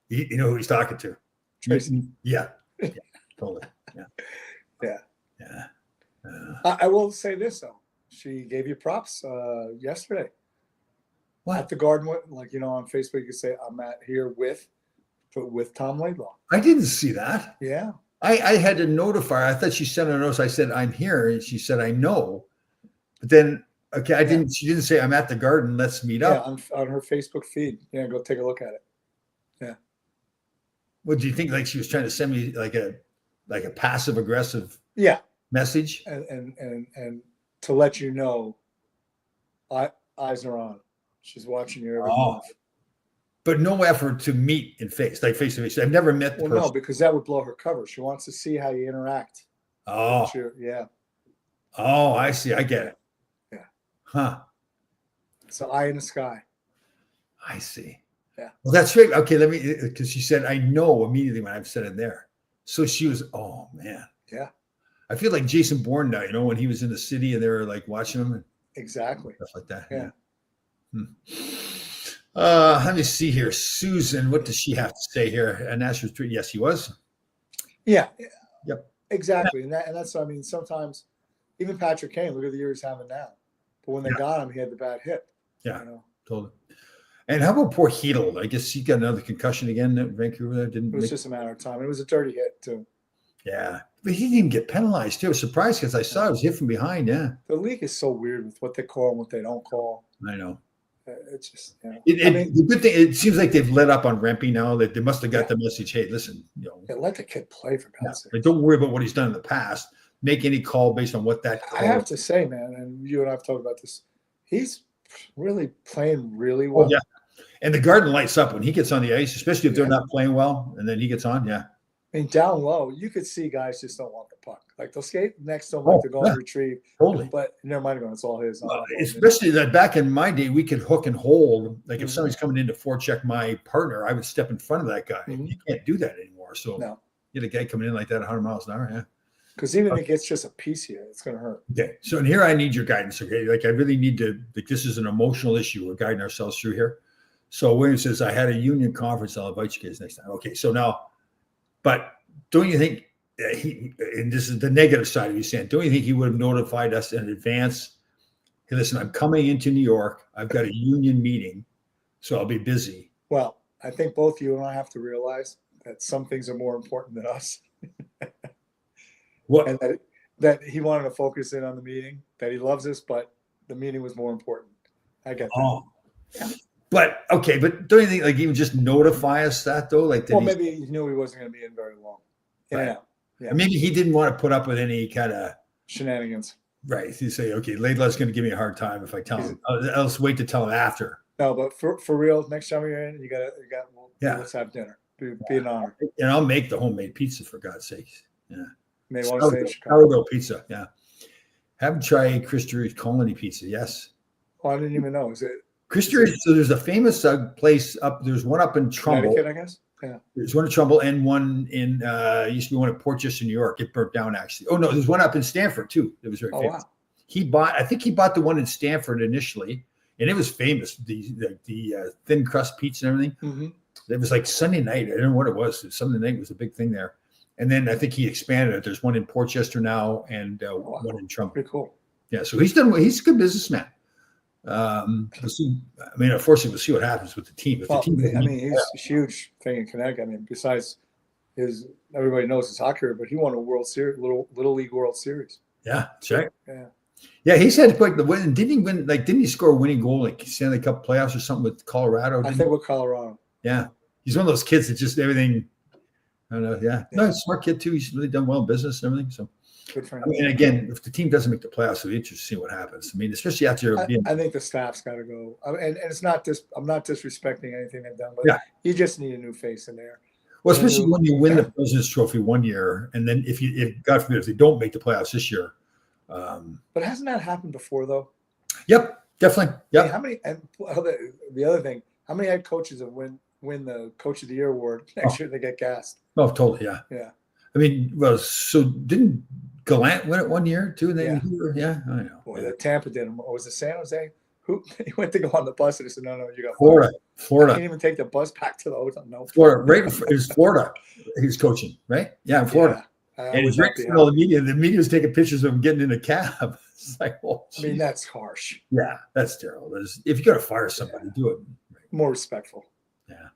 You know who he's talking to. Tracy. Yeah. Totally. Yeah. I will say this though. She gave you props yesterday. What? At the Garden, like, on Facebook, you can say, I'm here with Tom Laidlaw. I didn't see that. Yeah. I had to notify her. I thought she sent a notice. I said, I'm here. And she said, I know. But then, she didn't say, I'm at the Garden. Let's meet up. Yeah, on her Facebook feed. Yeah, go take a look at it. Yeah. What do you think? Like she was trying to send me like a passive aggressive message? And to let you know, eyes are on. She's watching you every move. But no effort to meet face to face. I've never met the person. No, because that would blow her cover. She wants to see how you interact. Oh. Yeah. Oh, I see. I get it. Yeah. Huh. It's an eye in the sky. I see. Yeah. Well, that's right. Okay, because she said, I know immediately when I've said it there. So she was, oh, man. Yeah. I feel like Jason Bourne now, when he was in the city and they were like watching him. Exactly. Stuff like that. Yeah. Let me see here. Susan, what does she have to say here? And Asher's tweet. Yes, he was. Yeah. Yep. Exactly. And that's, sometimes even Patrick Kane, look at the year he's having now. But when they got him, he had the bad hip. Yeah. Totally. And how about poor Heedle? I guess he got another concussion again in Vancouver. It was just a matter of time. It was a dirty hit too. Yeah. But he didn't even get penalized too. I was surprised because I saw it was hit from behind. Yeah. The league is so weird with what they call and what they don't call. I know. It's just, the good thing, it seems like they've let up on Rempe now. That they must have got the message. Hey, listen, let the kid play for God's sake. Don't worry about what he's done in the past. Make any call based on what that. I have to say, man, and you and I have talked about this. He's really playing really well. Oh, yeah, and the Garden lights up when he gets on the ice, especially if they're not playing well, and then he gets on. Yeah. I mean, down low, you could see guys just don't want the puck. Like they'll skate next to him, like they're going to retrieve. Totally. But never mind, it's all his. Especially that back in my day, we could hook and hold. Like if somebody's coming in to forecheck my partner, I would step in front of that guy. Mm-hmm. You can't do that anymore. So you get a guy coming in like that 100 miles an hour. Yeah. Because even if it gets just a piece here, it's going to hurt. Okay. So here I need your guidance. Okay. Like I really need to, like this is an emotional issue. We're guiding ourselves through here. So William says, I had a union conference. I'll invite you guys next time. Okay. So now, but don't you think and this is the negative side of you saying, don't you think he would have notified us in advance? Hey, listen, I'm coming into New York. I've got a union meeting, so I'll be busy. Well, I think both you and I have to realize that some things are more important than us. What? And that he wanted to focus in on the meeting, that he loves us, but the meeting was more important. I get that. Oh. Yeah. But okay, but don't you think like even just notify us that though? Like that maybe he knew he wasn't going to be in very long. Right. Yeah. And maybe he didn't want to put up with any kind of shenanigans. Right. He say, okay, Laidlaw's going to give me a hard time if I tell him. I'll just wait to tell him after. No, but for real, next time you're in, you got let's have dinner. Be an honor. And I'll make the homemade pizza for God's sake. Yeah. May want to say Chicago. Sourdough pizza. Yeah. Have them try Christopher's Colony Pizza. Yes. Oh, I didn't even know. Is it Christopher's? So there's a famous place up. There's one up in Trumbull, Connecticut, I guess. Yeah. There's one in Trumbull and one in used to be one in Portchester, New York. It burnt down actually. Oh no, there's one up in Stanford too. It was very famous. Wow. I think he bought the one in Stanford initially, and it was famous. The thin crust pizza and everything. Mm-hmm. It was like Sunday night. I don't know what it was. Sunday night was a big thing there. And then I think he expanded it. There's one in Portchester now and one in Trumbull. Pretty cool. Yeah, so he's a good businessman. Unfortunately, we'll see what happens with the team. If the team he's a huge thing in Connecticut. I mean, besides everybody knows his hockey career, but he won a World Series, Little League World Series. Yeah, that's right. Yeah, he's had like the win. Didn't he win? Like, didn't he score a winning goal like Stanley Cup playoffs or something with Colorado? I think with Colorado. Yeah, he's one of those kids that just everything. I don't know. Yeah. No, he's a smart kid too. He's really done well in business and everything. So, good for him. And again, if the team doesn't make the playoffs, it'll be interesting to see what happens. I mean, especially after I think the staff's got to go. And it's not I'm not disrespecting anything they've done, but you just need a new face in there. Well, especially when you win the President's Trophy one year, and then if God forbid, if they don't make the playoffs this year. But hasn't that happened before, though? Yep, definitely. Yep. I mean, how many? And the other thing, how many head coaches have win the Coach of the Year award next year? They get gassed. Oh, totally. Yeah. Yeah. I mean, well, so didn't Gallant win it one year too? And then I know. Boy, the Tampa did. Or was it San Jose? Who he went to go on the bus and he said, "No, you got Florida. I can't even take the bus back to the hotel." No, Florida. Right, it was Florida. He was coaching, right? Yeah, in Florida. And he's right in all the media. The media was taking pictures of him getting in a cab. It's like, I mean, that's harsh. Yeah, that's terrible. If you got to fire somebody, do it more respectful. Yeah.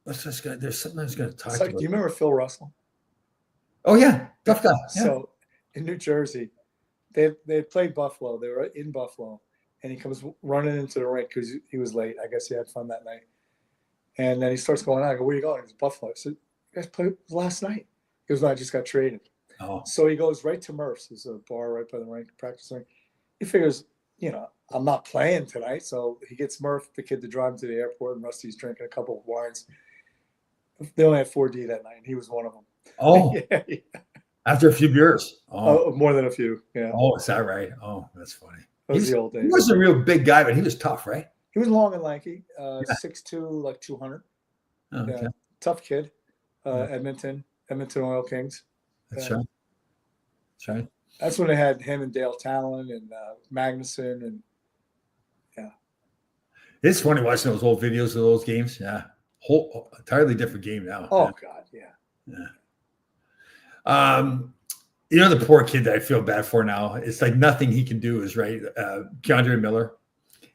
There's something I was going to talk about. Do you remember Phil Russell? Oh yeah, tough guy. Yeah. So in New Jersey, they played Buffalo. They were in Buffalo, and he comes running into the rink because he was late. I guess he had fun that night. And then he starts going on. I go, "Where are you going?" He's Buffalo. I said, "You guys played last night." He goes, "No, I just got traded." Oh. So he goes right to Murph's. There's a bar right by the rink, practicing. He figures, I'm not playing tonight. So he gets Murph, the kid, to drive him to the airport, and Rusty's drinking a couple of wines. They only had 4D that night, and he was one of them. Oh, yeah. After a few beers. Oh, more than a few. Yeah. Oh, is that right? Oh, that's funny. That was the old days. He wasn't a real big guy, but he was tough, right? He was long and lanky, 6'2", like 200. Oh, okay. Yeah. Tough kid. Edmonton Oil Kings. That's right. That's right. That's when they had him and Dale Talon and Magnuson and It's funny watching those old videos of those games. Yeah. Whole entirely different game now. Oh God, yeah. The poor kid that I feel bad for now. It's like nothing he can do is right. Keandre Miller.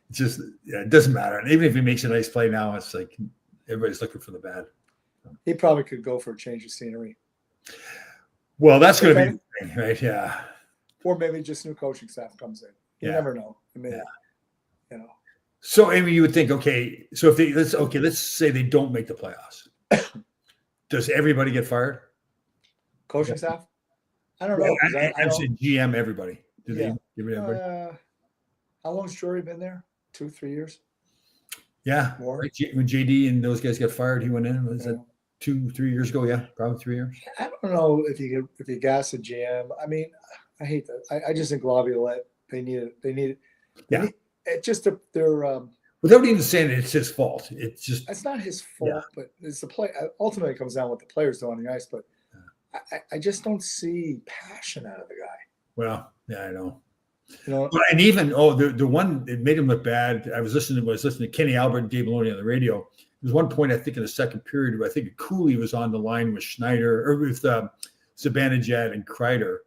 It's just it doesn't matter. And even if he makes a nice play now, it's like everybody's looking for the bad. He probably could go for a change of scenery. Well, that's going to be the thing, right? Yeah. Or maybe just new coaching staff comes in. You never know. I mean, So, Amy, you would think, okay, so if let's say they don't make the playoffs. Does everybody get fired? Coaching staff? I don't know. I'm saying GM, everybody. Do they give it everybody? How long's Drury been there? 2-3 years? Yeah. More. Right. When JD and those guys got fired, he went in. Was that 2-3 years ago? Yeah, probably 3 years. I don't know if you gas a GM. I mean, I hate that. I just think Laviolette, they need it. Yeah. It's just they're without even saying it's his fault. It's not his fault, but it's the play. Ultimately, it comes down to what the players do on the ice. But I just don't see passion out of the guy. Well, yeah, I know. And even the one it made him look bad. I was listening to Kenny Albert and Dave Maloney on the radio. There was one point I think in the second period where I think Cooley was on the line with Schneider or with Zibanejad and Kreider.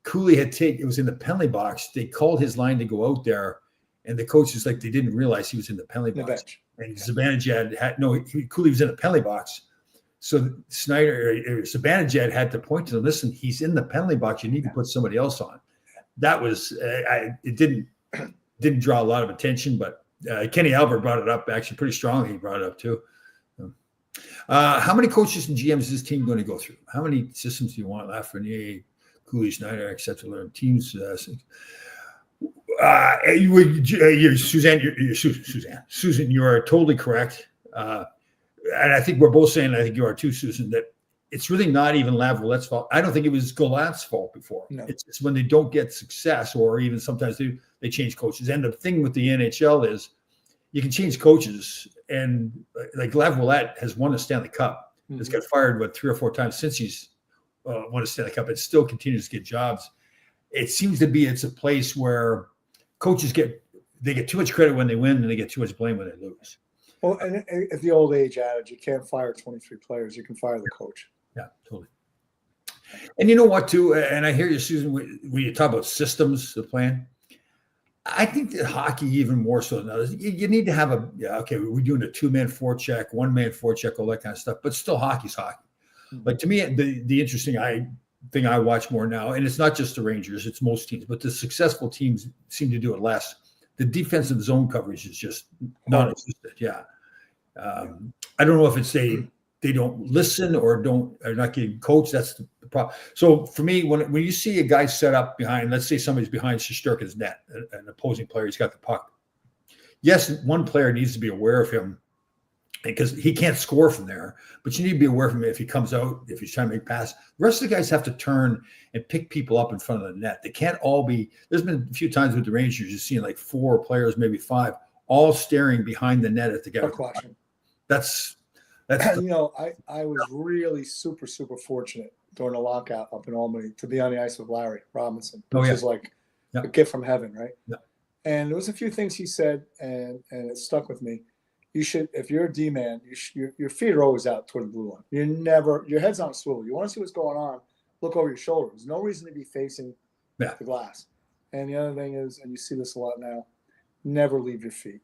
Cooley it was in the penalty box. They called his line to go out there. And the coach is like, they didn't realize he was in the penalty box. And Zibanejad Cooley was in the penalty box. So Zibanejad had to point to them, listen, he's in the penalty box. You need to put somebody else on. That was, it didn't draw a lot of attention, but Kenny Albert brought it up actually pretty strongly. He brought it up too. How many coaches and GMs is this team going to go through? How many systems do you want? Lafreniere, Cooley, Schneider, et cetera, teams, Susan, you are totally correct. And I think we're both saying, I think you are too, Susan, that it's really not even Lavoulette's fault. I don't think it was Galant's fault before. No. It's when they don't get success, or even sometimes they change coaches. And the thing with the NHL is you can change coaches, and like Laviolette has won a Stanley Cup. Mm-hmm. Has got fired 3 or 4 times since he's won a Stanley Cup. It still continues to get jobs. It seems to be it's a place where coaches get too much credit when they win, and they get too much blame when they lose. Well, and it's the old age adage: you can't fire 23 players; you can fire the coach. Yeah, totally. And you know what, too? And I hear you, Susan, when you talk about systems of playing. I think that hockey, even more so than others, you need to have we're doing a 2-man forecheck, 1-man forecheck, all that kind of stuff, but still hockey's hockey. Mm-hmm. Like to me, the interesting thing I watch more now, and it's not just the Rangers, it's most teams, but the successful teams seem to do it less. The defensive zone coverage is just non-existent. Yeah. I don't know if it's they don't listen or are not getting coached. That's the problem. So for me, when you see a guy set up behind, let's say somebody's behind Shesterkin's net, an opposing player, he's got the puck. Yes, one player needs to be aware of him because he can't score from there, but you need to be aware of him if he comes out, if he's trying to make pass. The rest of the guys have to turn and pick people up in front of the net. They can't all be, there's been a few times with the Rangers, you've seen like 4 players, maybe 5, all staring behind the net at the guy. That's I was really super, super fortunate during the lockout up in Albany to be on the ice with Larry Robinson, which is like a gift from heaven, right? Yeah. And there was a few things he said, and it stuck with me. You should, if you're a D-man, your feet are always out toward the blue line. Your head's on a swivel. You want to see what's going on, look over your shoulder. There's no reason to be facing the glass. And the other thing is, and you see this a lot now, never leave your feet.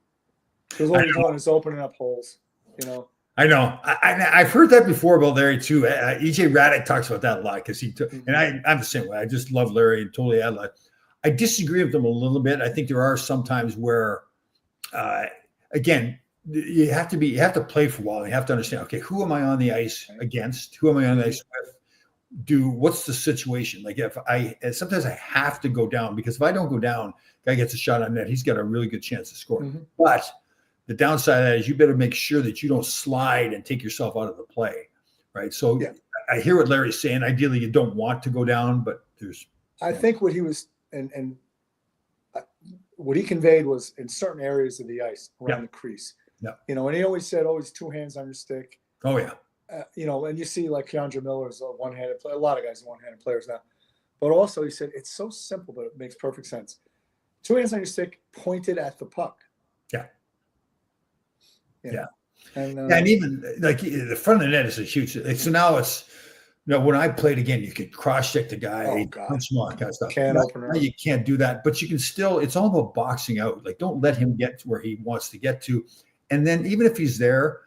Because all you're doing is opening up holes, I know. I've heard that before about Larry too. EJ Raddick talks about that a lot because he took, and I'm the same way. I just love Larry and totally I disagree with him a little bit. I think there are some times where, again, you have to play for a while. You have to understand, okay, who am I on the ice against? Who am I on the ice with? What's the situation? Like sometimes I have to go down because if I don't go down, guy gets a shot on net, he's got a really good chance to score. Mm-hmm. But the downside of that is you better make sure that you don't slide and take yourself out of the play, right? So I hear what Larry's saying. Ideally, you don't want to go down, but there's. I think what he was and what he conveyed was in certain areas of the ice around the crease. Yeah. And he always said, always 2 hands on your stick. Oh yeah. And you see like Keandre Miller is a one-handed player. A lot of guys are one-handed players now, but also he said it's so simple, but it makes perfect sense. 2 hands on your stick, pointed at the puck. Yeah. Yeah. And even like the front of the net is a huge. So now it's, when I played again, you could cross check the guy, punch him off, kind of stuff. Now you can't do that, but you can still. It's all about boxing out. Like, don't let him get to where he wants to get to, and then even if he's there,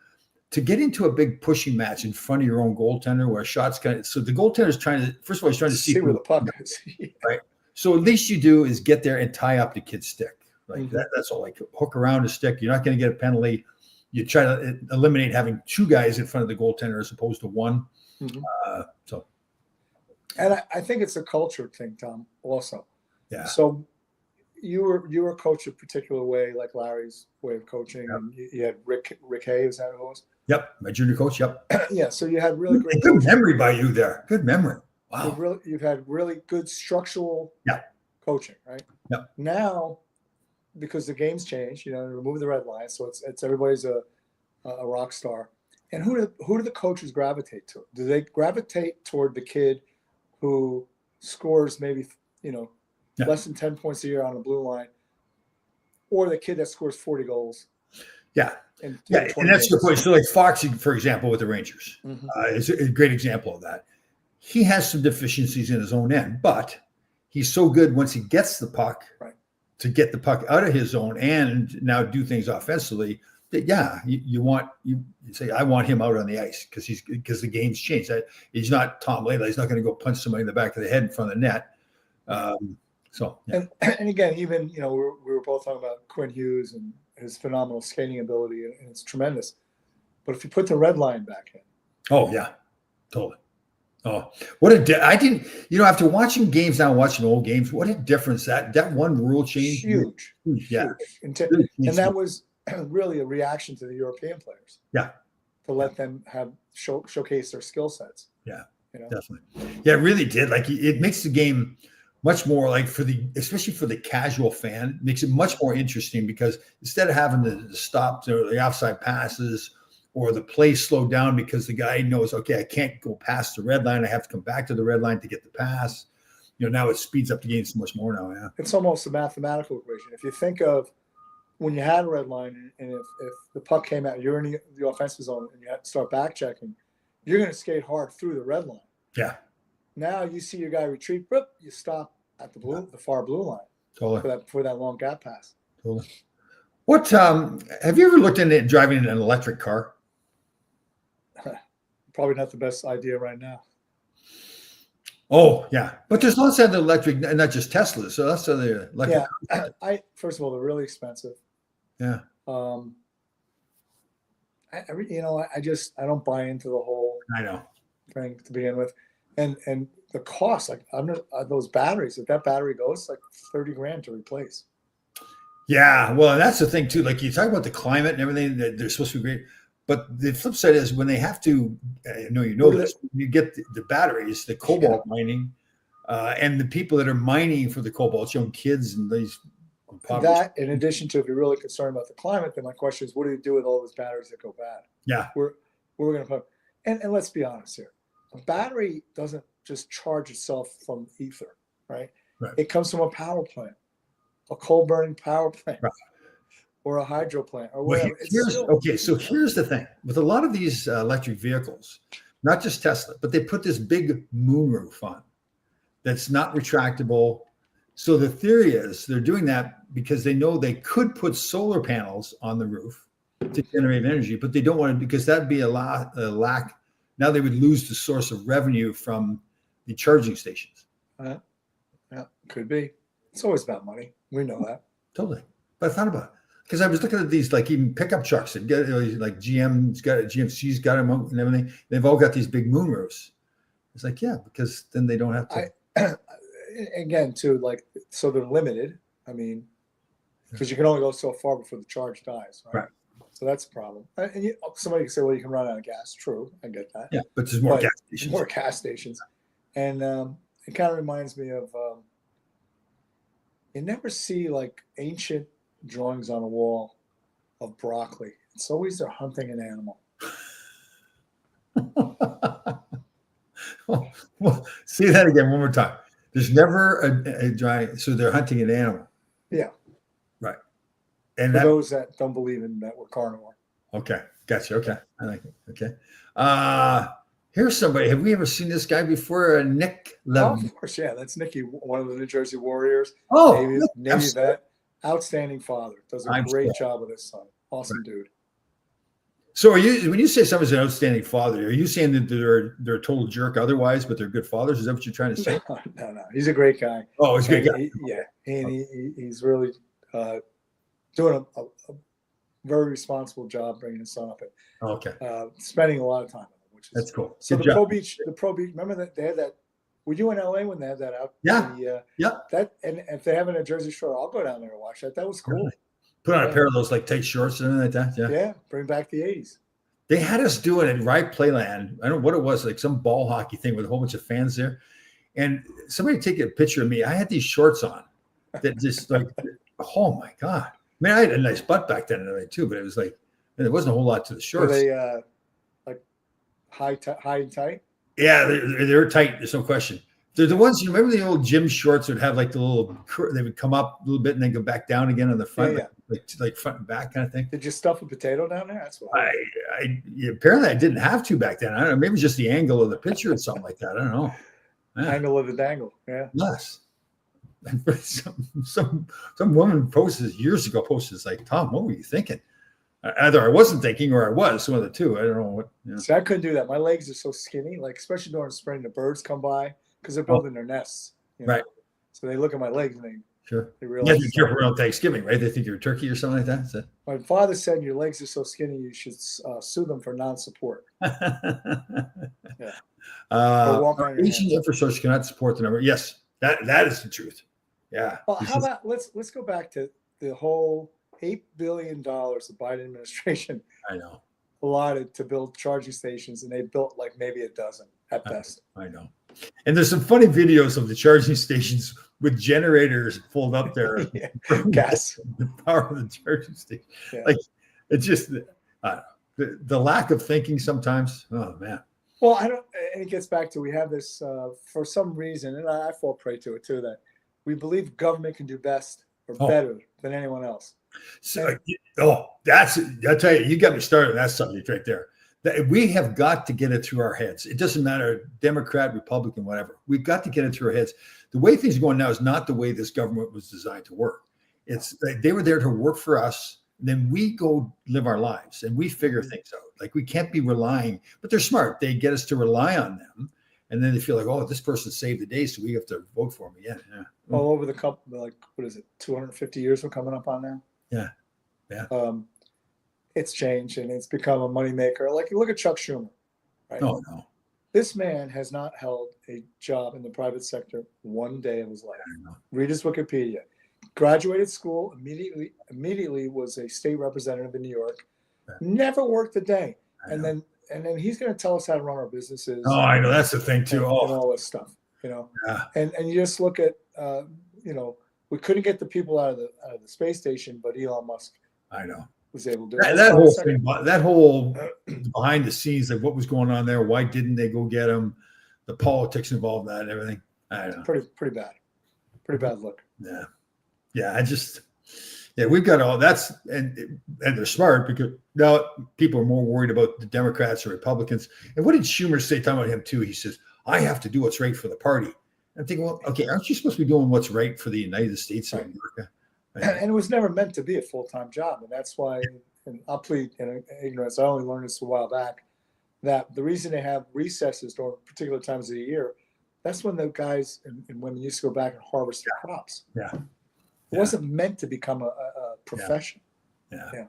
to get into a big pushing match in front of your own goaltender, where shots kind of. So the goaltender is trying to. First of all, he's trying to see where the puck is. Right. So at least you do is get there and tie up the kid's stick. Like that's all. Like hook around his stick. You're not going to get a penalty. You try to eliminate having 2 guys in front of the goaltender as opposed to 1. Mm-hmm. And I think it's a culture thing, Tom, also. Yeah. So you were coached a particular way, like Larry's way of coaching. Yep. And you had Rick Hay, is that who it was? Yep, my junior coach, yep. Yeah, so you had really great good memory by you there. Good memory. Wow. You've had really good structural coaching, right? Yep. Now, because the game's changed, remove the red line, so it's everybody's a rock star. And who do the coaches gravitate to? Do they gravitate toward the kid who scores maybe less than 10 points a year on the blue line, or the kid that scores 40 goals? Yeah, and that's the point. So like Foxy, for example, with the Rangers, is a great example of that. He has some deficiencies in his own end, but he's so good once he gets the puck. Right. To get the puck out of his zone and now do things offensively, that you say, I want him out on the ice because the game's changed. He's not Tom Laidlaw. He's not going to go punch somebody in the back of the head in front of the net. And again, even we were both talking about Quinn Hughes and his phenomenal skating ability, and it's tremendous. But if you put the red line back in, oh yeah, totally. Oh, what I didn't, after watching games now, watching old games, what a difference that one rule change. Huge. Yeah. And that was really a reaction to the European players. Yeah. To let them showcase their skill sets. Yeah, definitely. Yeah, it really did. Like it makes the game much more like especially for the casual fan, makes it much more interesting because instead of having to stop the offside passes or the play slow down because the guy knows, okay, I can't go past the red line. I have to come back to the red line to get the pass. Now it speeds up the game so much more now. Yeah. It's almost a mathematical equation. If you think of when you had a red line and if the puck came out, you're in the offensive zone and you have to start back checking, you're going to skate hard through the red line. Yeah. Now you see your guy retreat, you stop at the far blue line. Totally. For that long gap pass. Totally. What have you ever looked into driving an electric car? Probably not the best idea right now. Oh yeah, but there's lots of electric, not just Teslas. So that's the electric. Yeah, first of all, they're really expensive. Yeah. I don't buy into the whole thing to begin with, and the cost, like those batteries. If that battery goes, like $30,000 to replace. Yeah, well, and that's the thing too. Like you talk about the climate and everything that they're supposed to be great, but the flip side is when they have to. I know this. You get the batteries, the cobalt mining, and the people that are mining for the cobalt, young kids and these. That, in addition to if you're really concerned about the climate, then my question is, what do you do with all those batteries that go bad? Yeah, we're going to put, and let's be honest here, a battery doesn't just charge itself from ether, right? It comes from a power plant, a coal burning power plant, or a hydro plant, or whatever. So here's the thing with a lot of these electric vehicles, not just Tesla, but they put this big moonroof on that's not retractable. So the theory is they're doing that because they know they could put solar panels on the roof to generate energy, but they don't want to because that'd be a lack. Now they would lose the source of revenue from the charging stations. Yeah, could be. It's always about money. We know that. Totally. But I thought about it because I was looking at these like even pickup trucks that get like GMC's got them and everything. They've all got these big moon roofs. It's like, yeah, because then they don't have to. Again, too, like, so they're limited. I mean, because you can only go so far before the charge dies, right? So that's a problem. And somebody can say, well, you can run out of gas. True, I get that. Yeah, but there's more gas stations. More gas stations. And it kind of reminds me of, you never see, like, ancient drawings on a wall of broccoli. It's always they're hunting an animal. Well, say that again one more time. There's never a dry, so they're hunting an animal. Yeah. Right. And for those that don't believe in that we're carnivore. Okay. Gotcha. Okay. I like it. Okay. Here's somebody. Have we ever seen this guy before? Nick Levin. Oh, of course. Yeah. That's Nicky, one of the New Jersey Warriors. Oh, Navy vet. Outstanding father. Does a great job with his son. Awesome dude. So when you say someone's an outstanding father, are you saying that they're a total jerk otherwvery, but they're good fathers? Is that what you're trying to say? No. He's a great guy. Oh, he's a good guy. He's really doing a very responsible job bringing his son up and spending a lot of time with him, which is that's cool. So the Pro Beach, remember that they had that. Were you in LA when they had that out? Yeah. That and if they have it in a Jersey Shore, I'll go down there and watch that. That was cool. Really? Put on a pair of those like tight shorts and everything like that. Yeah. Bring back the 80s. They had us do it at Rye Playland. I don't know what it was, like some ball hockey thing with a whole bunch of fans there. And somebody take a picture of me. I had these shorts on that just like, oh my God. I mean, I had a nice butt back then too, but it was like, there wasn't a whole lot to the shorts. Were they like high and tight? Yeah, they're tight. There's no question. They're the ones, you remember the old gym shorts would have like the little, they would come up a little bit and then go back down again on the front, like front and back kind of thing. Did you stuff a potato down there? That's what apparently I didn't have to back then. I don't know. Maybe just the angle of the picture or something like that. I don't know. Angle of the dangle. Yeah. Less. Some woman posted years ago, like, Tom, what were you thinking? Either I wasn't thinking or I was, one of the two. I don't know what. See, I couldn't do that. My legs are so skinny, like especially during spring, the birds come by because they're building their nests. Right. So they look at my legs and they realize. You have to be careful around Thanksgiving, right? They think you're a turkey or something like that. Is that... My father said your legs are so skinny, you should sue them for non-support. Asian infrastructure cannot support the number. Yes, that is the truth. Yeah. Well, how about let's go back to the whole $8 billion the Biden administration I know allotted to build charging stations, and they built like maybe a dozen. at best. I know. And there's some funny videos of the charging stations with generators pulled up there. Gas. The power of the charging station. Yeah. Like, it's just the lack of thinking sometimes. Oh, man. Well, and it gets back to, we have this, for some reason, and I fall prey to it too, that we believe government can do best or better than anyone else. So, I'll tell you, you got me started on that subject right there. That we have got to get it through our heads. It doesn't matter, Democrat, Republican, whatever. We've got to get it through our heads. The way things are going now is not the way this government was designed to work. It's they were there to work for us. Then we go live our lives and we figure things out. Like, we can't be relying, but they're smart. They get us to rely on them. And then they feel like, oh, this person saved the day, so we have to vote for him again. Yeah. All over the couple, like, what is it, 250 years we're coming up on now? Yeah. Yeah. It's changed and it's become a moneymaker. Like, you look at Chuck Schumer, right? Oh, no. This man has not held a job in the private sector one day of his life. Read his Wikipedia. Graduated school, immediately was a state representative in New York. Never worked a day. And then he's going to tell us how to run our businesses. Oh, I know. That's the thing too. And all this stuff, Yeah. And you just look at, we couldn't get the people out of the space station, but Elon Musk. I know. Was able to do that whole thing, that whole behind the scenes, like what was going on there, why didn't they go get him, the politics involved in that and everything. I don't know. Pretty bad look. Yeah, we've got all that's, and they're smart because now people are more worried about the Democrats or Republicans. And what did Schumer say talking about him too? He says, I have to do what's right for the party. I'm thinking, well, okay, aren't you supposed to be doing what's right for the United States of America? And it was never meant to be a full-time job. And that's why, and I'll plead in ignorance, I only learned this a while back, that the reason they have recesses during particular times of the year, that's when the guys and women used to go back and harvest their crops. Yeah. It wasn't meant to become a profession. Yeah.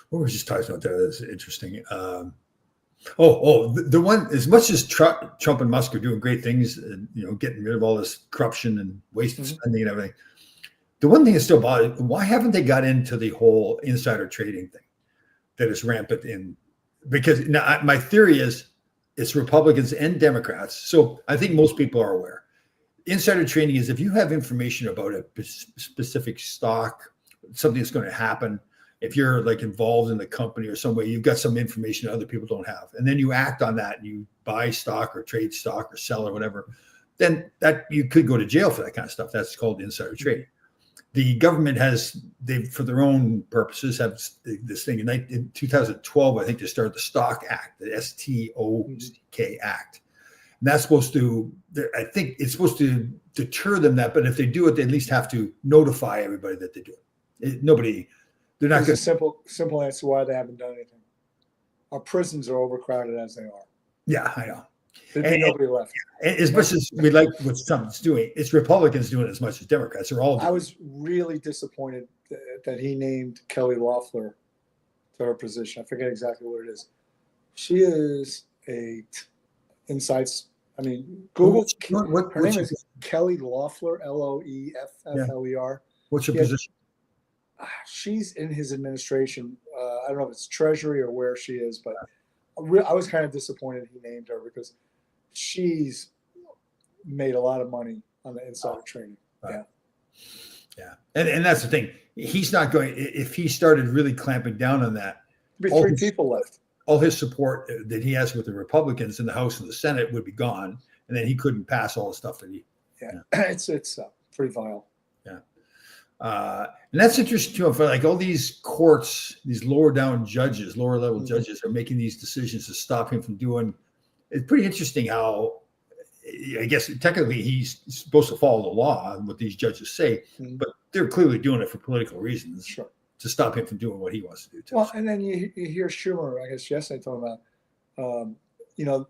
What was just talking about there? That's interesting. The one, as much as Trump and Musk are doing great things, and getting rid of all this corruption and wasted spending and everything, the one thing that still bothers, why haven't they got into the whole insider trading thing that is rampant in? Because now my theory is it's Republicans and Democrats. So I think most people are aware. Insider trading is if you have information about a specific stock, something that's going to happen, if you're like involved in the company or some way, you've got some information that other people don't have. And then you act on that and you buy stock or trade stock or sell or whatever, then that you could go to jail for that kind of stuff. That's called insider trading. The government they for their own purposes, have this thing in 2012, I think they started the Stock Act, the STOK Act. And that's supposed to, I think it's supposed to deter them but if they do it, they at least have to notify everybody that they do it. They're not going to. Simple answer why they haven't done anything. Our prisons are overcrowded as they are. Yeah, I know. There'd be nobody left. As much as we like what Trump's doing, it's Republicans doing it as much as Democrats. They're all doing it. I was really disappointed that he named Kelly Loeffler to her position. I forget exactly what it is. She is Google. Her name is Kelly Loeffler, Loeffler. What's your position? She's in his administration. I don't know if it's Treasury or where she is, but I was kind of disappointed he named her because she's made a lot of money on the insider trading. Right. Yeah. And that's the thing. He's not going, if he started really clamping down on that, there'd be 3 people left. All his support that he has with the Republicans in the House and the Senate would be gone. And then he couldn't pass all the stuff that he. Yeah. It's pretty vile. Yeah. And that's interesting too. For like all these courts, these lower level judges are making these decisions to stop him from doing. It's pretty interesting how, I guess technically he's supposed to follow the law and what these judges say, but they're clearly doing it for political reasons to stop him from doing what he wants to do too. Well, and then you hear Schumer, I guess yesterday, talking about,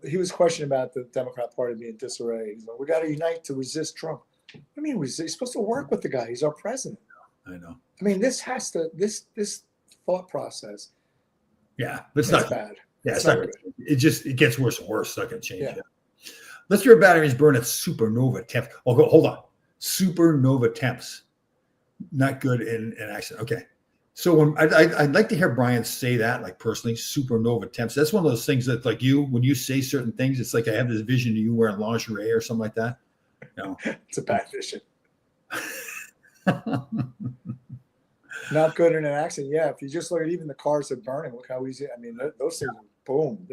he was questioning about the Democrat Party being disarray. He's like, we got to unite to resist Trump. I mean, he's supposed to work with the guy. He's our president. I know. I mean, this thought process. Yeah, but it's not bad. Yeah, it's not good. It gets worse and worse. It's not going to change. Yeah. Let's hear batteries burn at supernova temps. Hold on. Supernova temps. Not good in an accident. Okay. So when I'd like to hear Brian say that, like personally, supernova temps. That's one of those things that, like when you say certain things, it's like I have this vision of you wearing lingerie or something like that. It's a bad vision. Not good in an accident. Yeah, if you just look at even the cars that are burning, look how easy. I mean, those things, boom,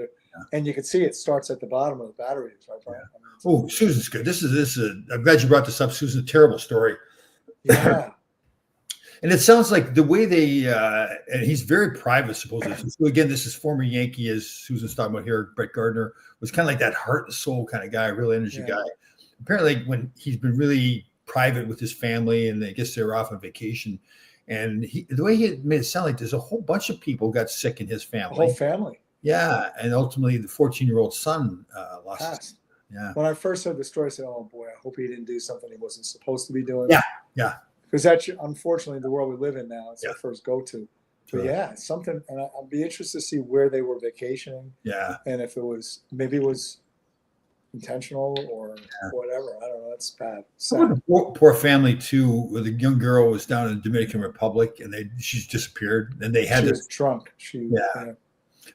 and you can see it starts at the bottom of the batteries, right, Brian? I mean, Susan's good. This is. I'm glad you brought this up, Susan. A terrible story. Yeah. And it sounds like the way they, and he's very private, supposedly. So again, this is former Yankee, as Susan's talking about here. Brett Gardner was kind of like that heart and soul kind of guy, real energy guy. Apparently, when he's been really private with his family, and I guess they were off on vacation, and the way he made it sound like there's a whole bunch of people got sick in his family. The whole family. Yeah, and ultimately the 14-year-old son lost. Yeah. When I first heard the story, I said, "Oh boy, I hope he didn't do something he wasn't supposed to be doing." Yeah. Because that's unfortunately the world we live in now. It's our first go-to. But it's something, and I'd be interested to see where they were vacationing. Yeah. And if it was intentional or whatever. I don't know. That's bad. Poor family too. The young girl was down in the Dominican Republic, and she's disappeared. And they had she was drunk.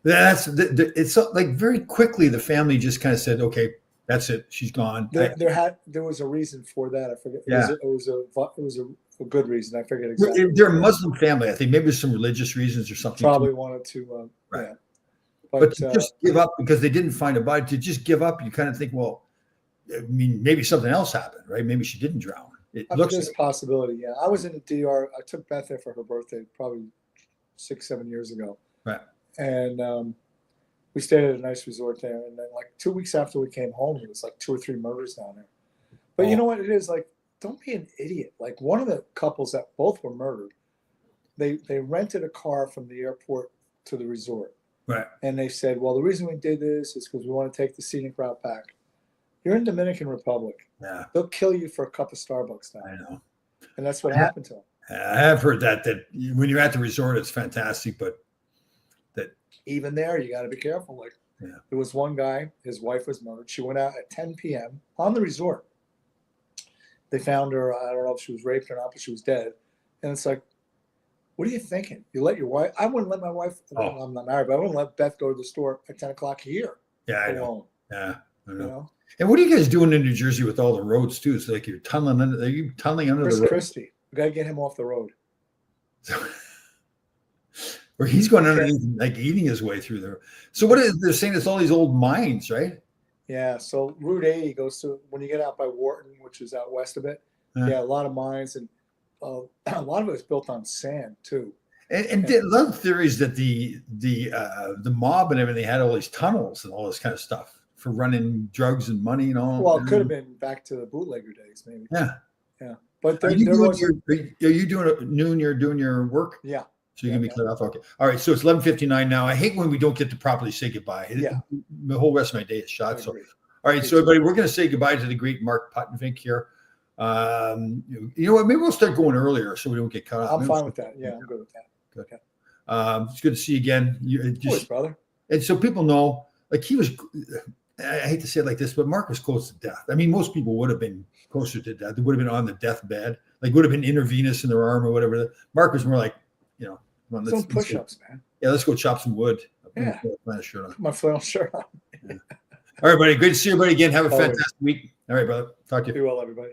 It's like very quickly the family just kind of said, "Okay, that's it. She's gone." There was a reason for that. I forget. It was a good reason. I forget exactly. They're a Muslim family. I think maybe some religious reasons or something. Probably wanted to. Right. But to just give up because they didn't find a body. To just give up, you kind of think, well, I mean, maybe something else happened, right? Maybe she didn't drown. There's a possibility. Yeah, I was in the DR. I took Beth there for her birthday, probably 6-7 years ago. Right. And we stayed at a nice resort there. And then, like 2 weeks after we came home, it was like 2 or 3 murders down there. But you know what it is? Like, don't be an idiot. Like one of the couples that both were murdered, they rented a car from the airport to the resort. Right. And they said, well, the reason we did this is because we want to take the scenic route back. You're in Dominican Republic. Yeah. They'll kill you for a cup of Starbucks now. I know. And that's what happened to them. I have heard that when you're at the resort, it's fantastic, but that even there, you got to be careful. Like there was one guy, his wife was murdered. She went out at 10 p.m. on the resort. They found her. I don't know if she was raped or not, but she was dead. And it's like, what are you thinking? You let your wife? I wouldn't let my wife. I'm not married, but I wouldn't let Beth go to the store at 10 o'clock here. Yeah, I know. Yeah, I know. You know? And what are you guys doing in New Jersey with all the roads too? It's like you're tunneling under. Are you tunneling under the road? Christie, we got to get him off the road. Or he's going underneath, like eating his way through there. So what is they're saying? It's all these old mines, right? Yeah. So Route 80 goes to when you get out by Wharton, which is out west of it. Yeah, a lot of mines, and a lot of it was built on sand too. And a lot of theories that the mob and everything had all these tunnels and all this kind of stuff for running drugs and money and all. Well, it could have been back to the bootlegger days, maybe. Yeah. But are you doing it noon? You're doing your work. Yeah. So you're gonna be cut off. Okay. All right. So it's 11:59 now. I hate when we don't get to properly say goodbye. Yeah. The whole rest of my day is shot. So, all right. So everybody, we're gonna say goodbye to the great Mark Puttenvink here. You know what? Maybe we'll start going earlier so we don't get cut off. I'm fine with that. Yeah, I'm good with that. Good. Okay. It's good to see you again. Just brother. And so people know, like he was. I hate to say it like this, but Mark was close to death. I mean, most people would have been closer to death. They would have been on the deathbed, like would have been intravenous in their arm or whatever. Mark was more like, some push-ups, man. Yeah, let's go chop some wood. Yeah. Shirt on. My flannel shirt on. Yeah. All right, buddy. Great to see everybody again. Have a fantastic week. All right, brother. Talk to you. Be well, everybody.